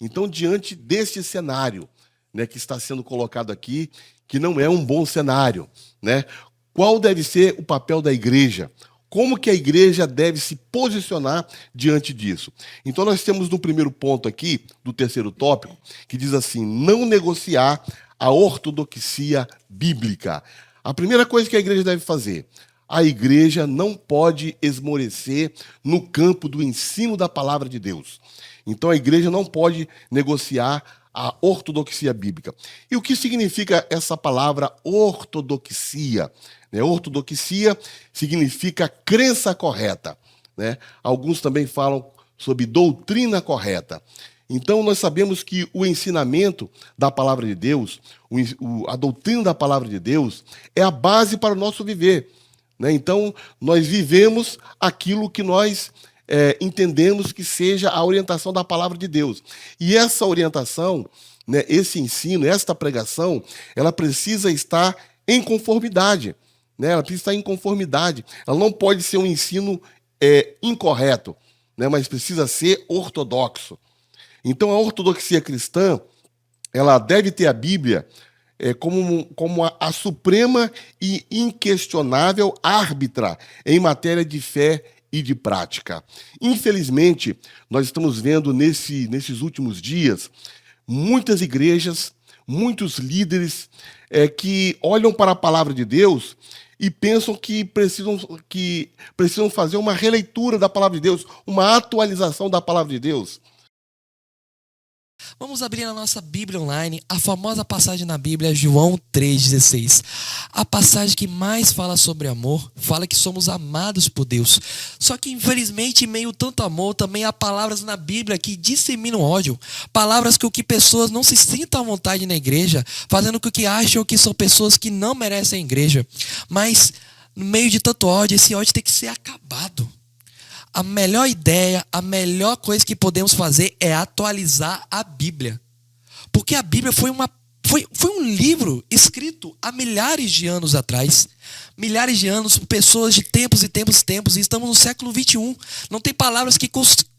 Então, diante deste cenário, né, que está sendo colocado aqui, que não é um bom cenário, né? Qual deve ser o papel da igreja? Como que a igreja deve se posicionar diante disso? Então, nós temos no primeiro ponto aqui, do terceiro tópico, que diz assim: não negociar a ortodoxia bíblica. A primeira coisa que a igreja deve fazer: a igreja não pode esmorecer no campo do ensino da palavra de Deus. Então, a igreja não pode negociar a ortodoxia bíblica. E o que significa essa palavra ortodoxia? Ortodoxia significa crença correta. Né? Alguns também falam sobre doutrina correta. Então, nós sabemos que o ensinamento da palavra de Deus, a doutrina da palavra de Deus, é a base para o nosso viver. Né? Então, nós vivemos aquilo que nós entendemos que seja a orientação da palavra de Deus. E essa orientação, né, esse ensino, esta pregação, ela precisa estar em conformidade. Né? Ela precisa estar em conformidade. Ela não pode ser um ensino incorreto, né? Mas precisa ser ortodoxo. Então, a ortodoxia cristã, ela deve ter a Bíblia como a suprema e inquestionável árbitra em matéria de fé e de prática. Infelizmente, nós estamos vendo nesses últimos dias muitas igrejas, muitos líderes que olham para a palavra de Deus e pensam que precisam fazer uma releitura da palavra de Deus, uma atualização da palavra de Deus. Vamos abrir a nossa Bíblia online, a famosa passagem na Bíblia, João 3,16. A passagem que mais fala sobre amor, fala que somos amados por Deus. Só que, infelizmente, em meio a tanto amor, também há palavras na Bíblia que disseminam ódio. Palavras que pessoas não se sintam à vontade na igreja, fazendo com que acham que são pessoas que não merecem a igreja. Mas, no meio de tanto ódio, esse ódio tem que ser acabado. A melhor ideia, a melhor coisa que podemos fazer é atualizar a Bíblia. Porque a Bíblia foi um livro escrito há milhares de anos atrás. Milhares de anos, pessoas de tempos e tempos. E estamos no século 21. Não tem palavras que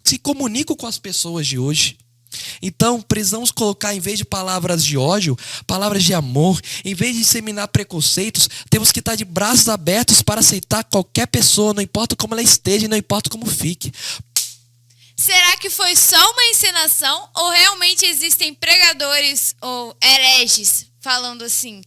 se comunicam com as pessoas de hoje. Então, precisamos colocar, em vez de palavras de ódio, palavras de amor. Em vez de disseminar preconceitos, temos que estar de braços abertos para aceitar qualquer pessoa, não importa como ela esteja e não importa como fique. Será que foi só uma encenação ou realmente existem pregadores ou hereges falando assim?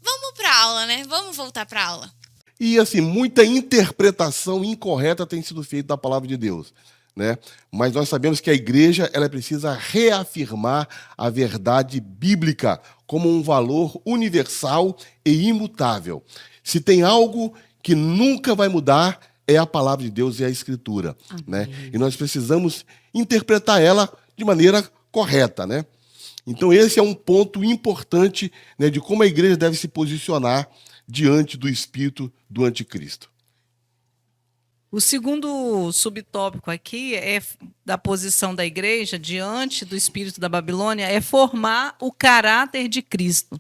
Vamos para a aula, né? Vamos voltar para a aula. E assim, muita interpretação incorreta tem sido feita da palavra de Deus, né? Mas nós sabemos que a igreja ela precisa reafirmar a verdade bíblica como um valor universal e imutável. Se tem algo que nunca vai mudar, é a palavra de Deus e a Escritura, né? E nós precisamos interpretar ela de maneira correta, né? Então esse é um ponto importante, né, de como a igreja deve se posicionar diante do espírito do anticristo. O segundo subtópico aqui da posição da igreja diante do espírito da Babilônia é formar o caráter de Cristo.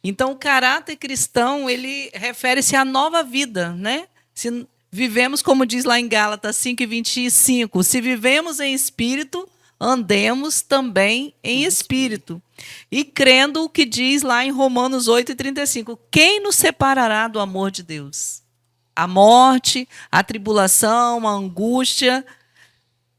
Então, o caráter cristão, ele refere-se à nova vida, né? Se vivemos, como diz lá em Gálatas 5:25, se vivemos em espírito, andemos também em espírito. E crendo o que diz lá em Romanos 8:35, quem nos separará do amor de Deus? A morte, a tribulação, a angústia.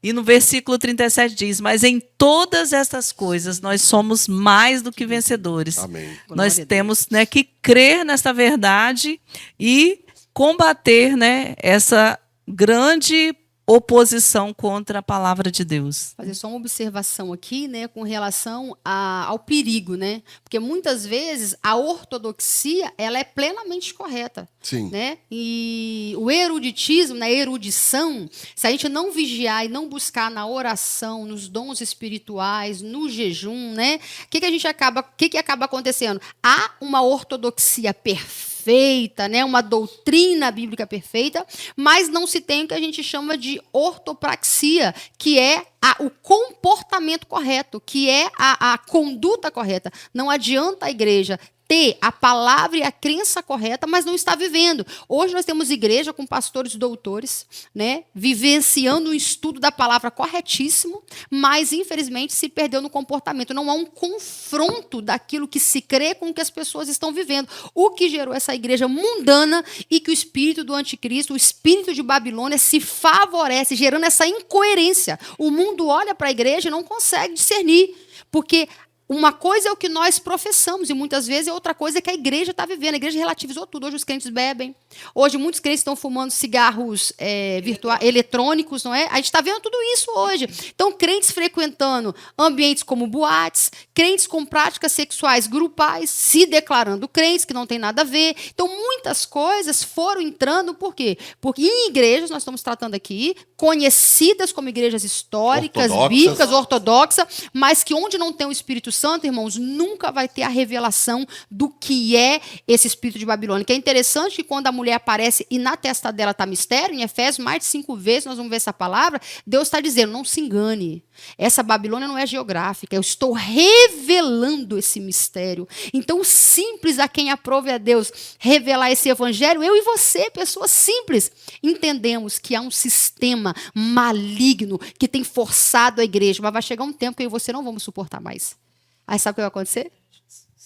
E no versículo 37 diz, mas em todas estas coisas nós somos mais do que vencedores. Amém. Nós temos, né, que crer nessa verdade e combater, né, essa grande oposição contra a palavra de Deus. Fazer só uma observação aqui, né, com relação ao perigo, né? Porque muitas vezes a ortodoxia ela é plenamente correta. Sim. Né? E o eruditismo, né, a erudição, se a gente não vigiar e não buscar na oração, nos dons espirituais, no jejum, né? O que acaba acontecendo? Há uma ortodoxia perfeita, né, uma doutrina bíblica perfeita, mas não se tem o que a gente chama de ortopraxia, que é o comportamento correto, que é a conduta correta. Não adianta a igreja ter a palavra e a crença correta, mas não está vivendo. Hoje nós temos igreja com pastores doutores, né, vivenciando um estudo da palavra corretíssimo, mas infelizmente se perdeu no comportamento. Não há um confronto daquilo que se crê com o que as pessoas estão vivendo. O que gerou essa igreja mundana e que o espírito do anticristo, o espírito de Babilônia se favorece, gerando essa incoerência. O mundo olha para a igreja e não consegue discernir, porque uma coisa é o que nós professamos e muitas vezes é outra coisa que a igreja está vivendo. A igreja relativizou tudo. Hoje os crentes bebem. Hoje muitos crentes estão fumando cigarros eletrônicos, não é? A gente está vendo tudo isso hoje. Então, crentes frequentando ambientes como boates, crentes com práticas sexuais grupais, se declarando crentes, que não tem nada a ver. Então, muitas coisas foram entrando. Por quê? Porque em igrejas, nós estamos tratando aqui, conhecidas como igrejas históricas, bíblicas, ortodoxas, mas que onde não tem o Espírito Santo, irmãos, nunca vai ter a revelação do que é esse espírito de Babilônia. Que é interessante que quando a mulher aparece e na testa dela está mistério, em Efésios, mais de 5 vezes nós vamos ver essa palavra, Deus está dizendo, não se engane, essa Babilônia não é geográfica, eu estou revelando esse mistério. Então, simples a quem aprove a Deus revelar esse evangelho, eu e você, pessoas simples, entendemos que há um sistema maligno que tem forçado a igreja, mas vai chegar um tempo que eu e você não vamos suportar mais. Aí sabe o que vai acontecer?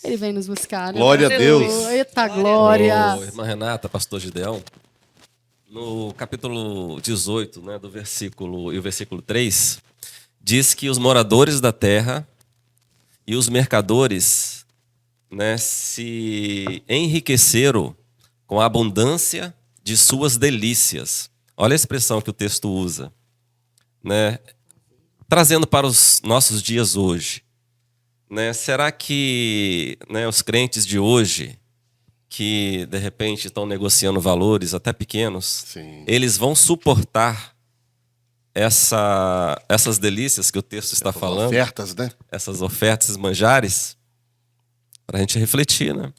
Ele vem nos buscar. Né? Glória a Deus. Eita, glória. Irmã Renata, pastor Gideão, No capítulo 18, né, do versículo 3, diz que os moradores da terra e os mercadores, né, se enriqueceram com a abundância de suas delícias. Olha a expressão que o texto usa, né? Trazendo para os nossos dias hoje, né? Será que, né, os crentes de hoje, que de repente estão negociando valores até pequenos, Sim. eles vão suportar essas delícias que o texto está falando? Ofertas, né? Essas ofertas, esses manjares? Para a gente refletir, né?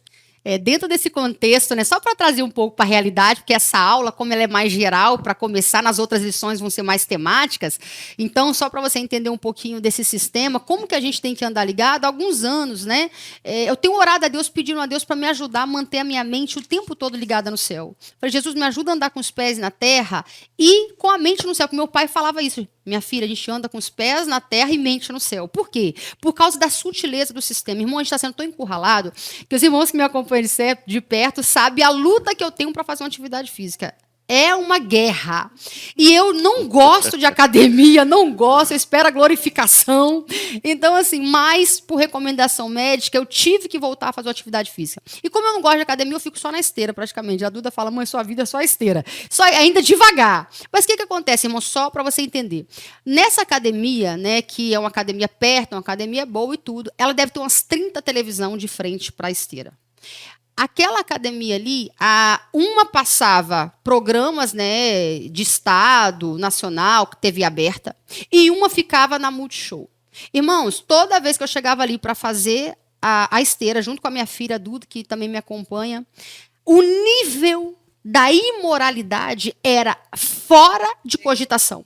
Dentro desse contexto, né, só para trazer um pouco para a realidade, porque essa aula, como ela é mais geral, para começar, nas outras lições vão ser mais temáticas. Então, só para você entender um pouquinho desse sistema, como que a gente tem que andar ligado, há alguns anos, né? Eu tenho orado a Deus, pedindo a Deus para me ajudar a manter a minha mente o tempo todo ligada no céu. Falei, Jesus, me ajuda a andar com os pés na terra e com a mente no céu, porque meu pai falava isso. Minha filha, a gente anda com os pés na terra e mente no céu. Por quê? Por causa da sutileza do sistema. Irmão, a gente está sendo tão encurralado que os irmãos que me acompanham de perto sabem a luta que eu tenho para fazer uma atividade física. É uma guerra. E eu não gosto de academia, não gosto, eu espero a glorificação. Então, assim, mas por recomendação médica, eu tive que voltar a fazer uma atividade física. E como eu não gosto de academia, eu fico só na esteira, praticamente. A Duda fala, mãe, sua vida é só esteira. Só ainda devagar. Mas o que acontece, irmão? Só para você entender. Nessa academia, né, que é uma academia perto, uma academia boa e tudo, ela deve ter umas 30 televisão de frente para a esteira. Aquela academia ali, uma passava programas, né, de estado, nacional, TV aberta, e uma ficava na Multishow. Irmãos, toda vez que eu chegava ali para fazer a esteira, junto com a minha filha Duda, que também me acompanha, o nível da imoralidade era fora de cogitação.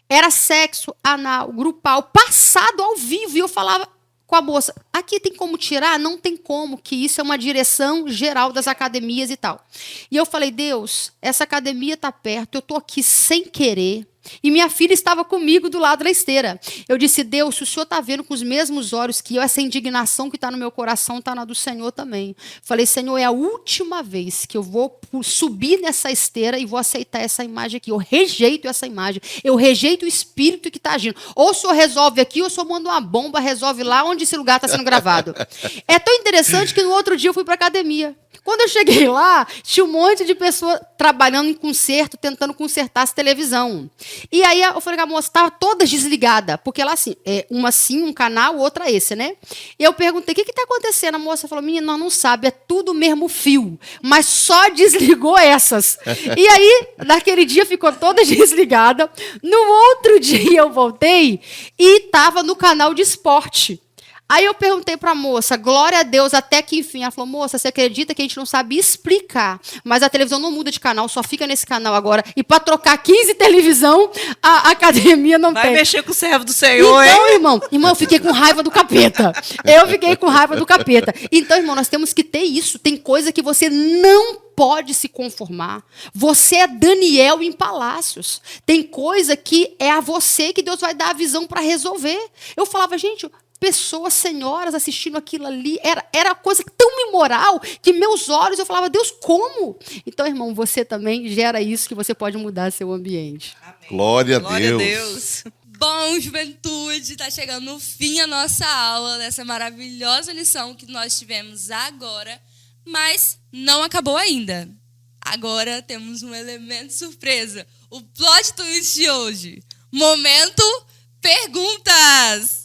Era sexo anal, grupal, passado ao vivo, e eu falava com a moça, aqui tem como tirar? Não tem como, que isso é uma direção geral das academias e tal. E eu falei, Deus, essa academia está perto, eu estou aqui sem querer, e minha filha estava comigo do lado da esteira. Eu disse, Deus, se o Senhor está vendo com os mesmos olhos que eu, essa indignação que está no meu coração está na do Senhor também. Falei, Senhor, é a última vez que eu vou subir nessa esteira e vou aceitar essa imagem aqui. Eu rejeito essa imagem. Eu rejeito o espírito que está agindo. Ou o Senhor resolve aqui, ou o Senhor manda uma bomba, resolve lá onde esse lugar está sendo gravado. É tão interessante que no outro dia eu fui para a academia. Quando eu cheguei lá, tinha um monte de pessoas trabalhando em conserto, tentando consertar essa televisão. E aí eu falei que a moça estava toda desligada, porque lá assim, uma sim, um canal, outra esse, né? E eu perguntei, o que está acontecendo? A moça falou, menina, nós não sabe, é tudo o mesmo fio, mas só desligou essas. E aí, naquele dia, ficou toda desligada. No outro dia eu voltei e estava no canal de esporte. Aí eu perguntei para a moça, glória a Deus, até que enfim. Ela falou, moça, você acredita que a gente não sabe explicar, mas a televisão não muda de canal, só fica nesse canal agora. E para trocar 15 televisão, a academia não tem. Vai mexer com o servo do Senhor, então, hein? irmão, eu fiquei com raiva do capeta. Eu fiquei com raiva do capeta. Então, irmão, nós temos que ter isso. Tem coisa que você não pode se conformar. Você é Daniel em palácios. Tem coisa que é a você que Deus vai dar a visão para resolver. Eu falava, gente, pessoas, senhoras assistindo aquilo ali, era coisa tão imoral que meus olhos, eu falava, Deus, como? Então, irmão, você também gera isso que você pode mudar seu ambiente. Amém. Glória a Deus. Bom, juventude, está chegando no fim a nossa aula, dessa maravilhosa lição que nós tivemos agora, mas não acabou ainda. Agora temos um elemento surpresa, o plot twist de hoje. Momento perguntas!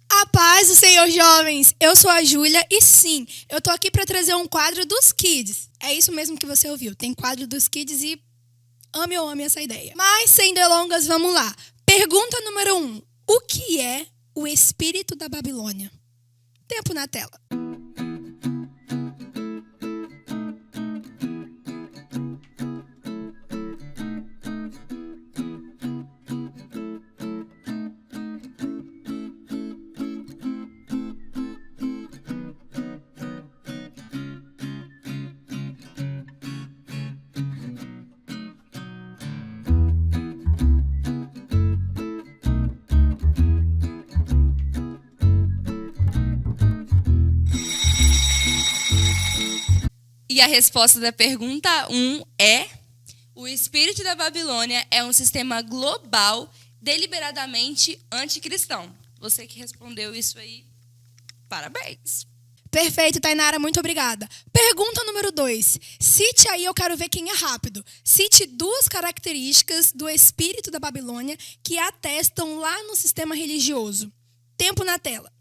A paz do Senhor, jovens! Eu sou a Júlia e sim, eu tô aqui para trazer um quadro dos Kids. É isso mesmo que você ouviu, tem quadro dos Kids e ame ou ame essa ideia. Mas, sem delongas, vamos lá. Pergunta número 1. O que é o espírito da Babilônia? Tempo na tela. E a resposta da pergunta 1 é: o espírito da Babilônia é um sistema global deliberadamente anticristão. Você que respondeu isso aí, parabéns. Perfeito, Tainara, muito obrigada. Pergunta número 2. Cite aí, eu quero ver quem é rápido. Cite 2 características do espírito da Babilônia que atestam lá no sistema religioso. Tempo na tela.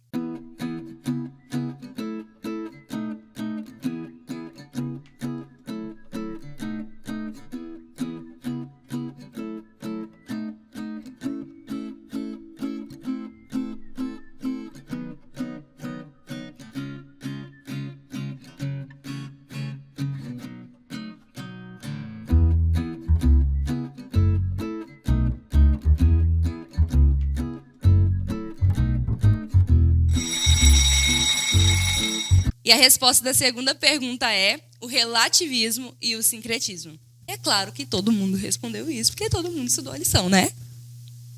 E a resposta da segunda pergunta é o relativismo e o sincretismo. É claro que todo mundo respondeu isso, porque todo mundo estudou a lição, né?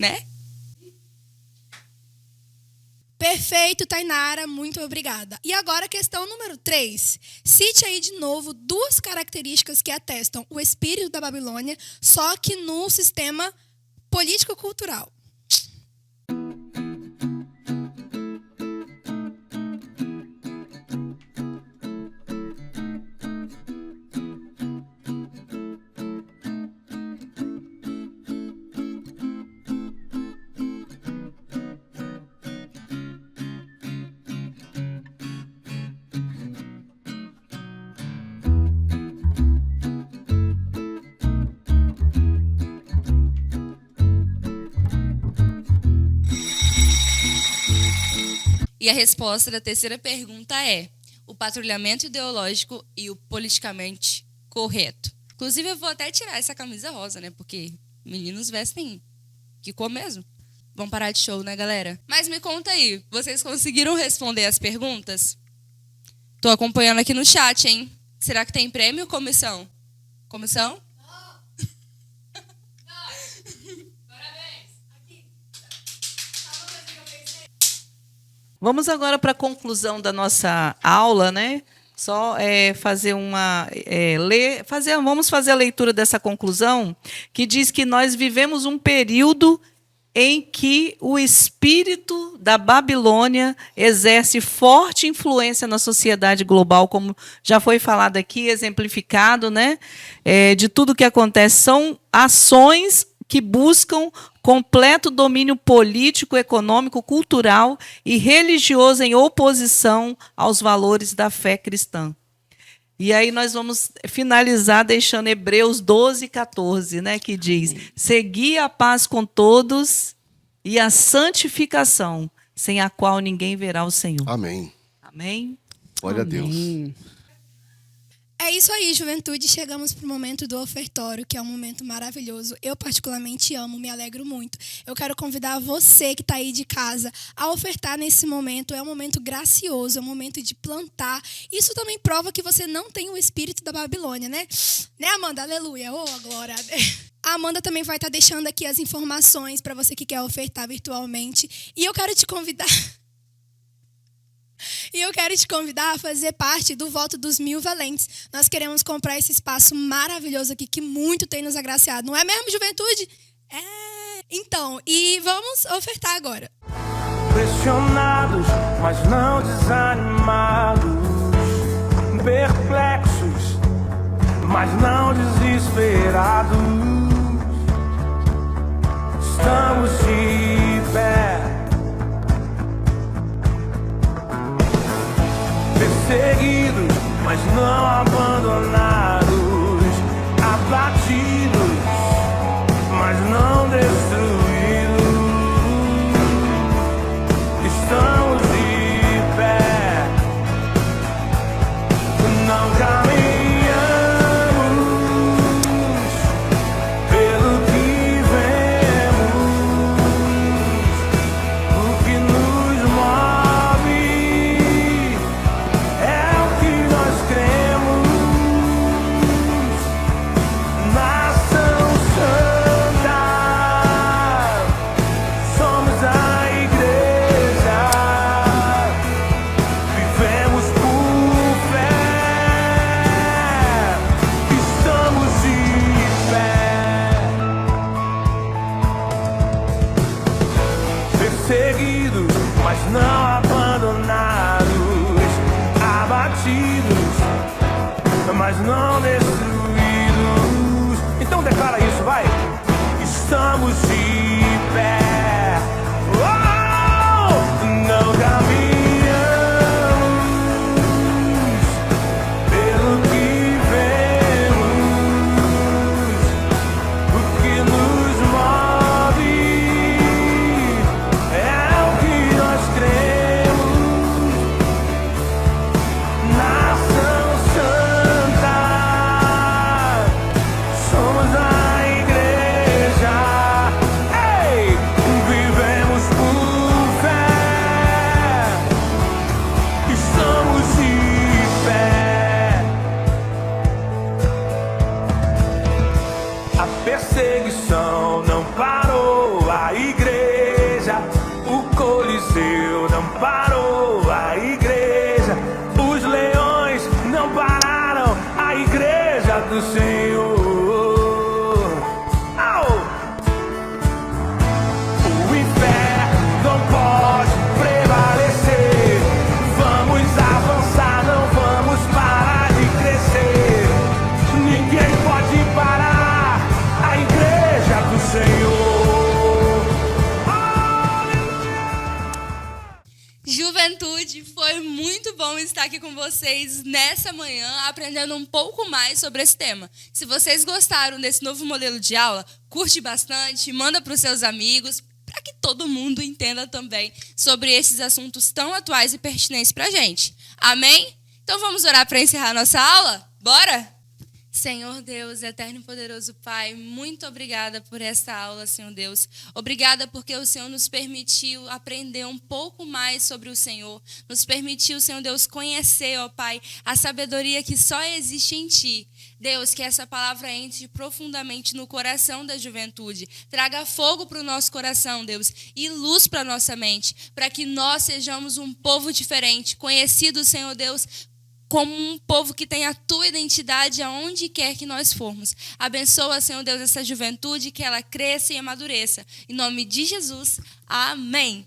Né? Perfeito, Tainara, muito obrigada. E agora a questão número 3. Cite aí de novo 2 características que atestam o espírito da Babilônia, só que no sistema político-cultural. E a resposta da terceira pergunta é o patrulhamento ideológico e o politicamente correto. Inclusive, eu vou até tirar essa camisa rosa, né? Porque meninos vestem que cor mesmo. Vamos parar de show, né, galera? Mas me conta aí, vocês conseguiram responder as perguntas? Tô acompanhando aqui no chat, hein? Será que tem prêmio, comissão? Comissão? Vamos agora para a conclusão da nossa aula, né? Só fazer uma vamos fazer a leitura dessa conclusão, que diz que nós vivemos um período em que o espírito da Babilônia exerce forte influência na sociedade global, como já foi falado aqui, exemplificado, né? De tudo que acontece. São ações que buscam completo domínio político, econômico, cultural e religioso em oposição aos valores da fé cristã. E aí nós vamos finalizar deixando Hebreus 12:14, né, que diz: segui a paz com todos e a santificação, sem a qual ninguém verá o Senhor. Amém. Amém? Glória a Deus. É isso aí, juventude. Chegamos para o momento do ofertório, que é um momento maravilhoso. Eu particularmente amo, me alegro muito. Eu quero convidar você que está aí de casa a ofertar nesse momento. É um momento gracioso, é um momento de plantar. Isso também prova que você não tem o espírito da Babilônia, né? Né, Amanda? Aleluia. Oh, glória a Deus. A Amanda também vai estar deixando aqui as informações para você que quer ofertar virtualmente. E eu quero te convidar... a fazer parte do voto dos 1000 valentes. Nós queremos comprar esse espaço maravilhoso aqui, que muito tem nos agraciado. Não é mesmo, juventude? É. Então, e vamos ofertar agora. Pressionados, mas não desanimados. Perplexos, mas não desesperados. Estamos de pé. Perseguidos, mas não abandonados, abatidos, mas não destruídos. Estamos de pé, não caminhamos perseguidos, mas não abandonados, abatidos, mas não destruídos. Então declara isso, vai. Estamos de pé. Oh! Não caminhamos pelo que vemos, o que nos move é o que nós cremos. Nação santa, somos a igreja. Ei, vivemos por fé. Estamos de pé. A perseguição não parou a igreja. O Coliseu não parou a igreja. Os leões não pararam a igreja do Senhor. Au! O inferno não pode prevalecer. Vamos avançar, não vamos parar de crescer. Ninguém pode parar a igreja do Senhor. Juventude, foi muito bom estar aqui com vocês nessa manhã, aprendendo um pouco mais sobre esse tema. Se vocês gostaram desse novo modelo de aula, curte bastante, manda para os seus amigos, para que todo mundo entenda também sobre esses assuntos tão atuais e pertinentes para a gente. Amém? Então vamos orar para encerrar nossa aula? Bora? Senhor Deus, eterno e poderoso Pai, muito obrigada por esta aula, Senhor Deus. Obrigada porque o Senhor nos permitiu aprender um pouco mais sobre o Senhor. Nos permitiu, Senhor Deus, conhecer, ó Pai, a sabedoria que só existe em Ti. Deus, que essa palavra entre profundamente no coração da juventude. Traga fogo para o nosso coração, Deus, e luz para a nossa mente, para que nós sejamos um povo diferente, conhecido, Senhor Deus, como um povo que tem a tua identidade aonde quer que nós formos. Abençoa, Senhor Deus, essa juventude, que ela cresça e amadureça. Em nome de Jesus, amém.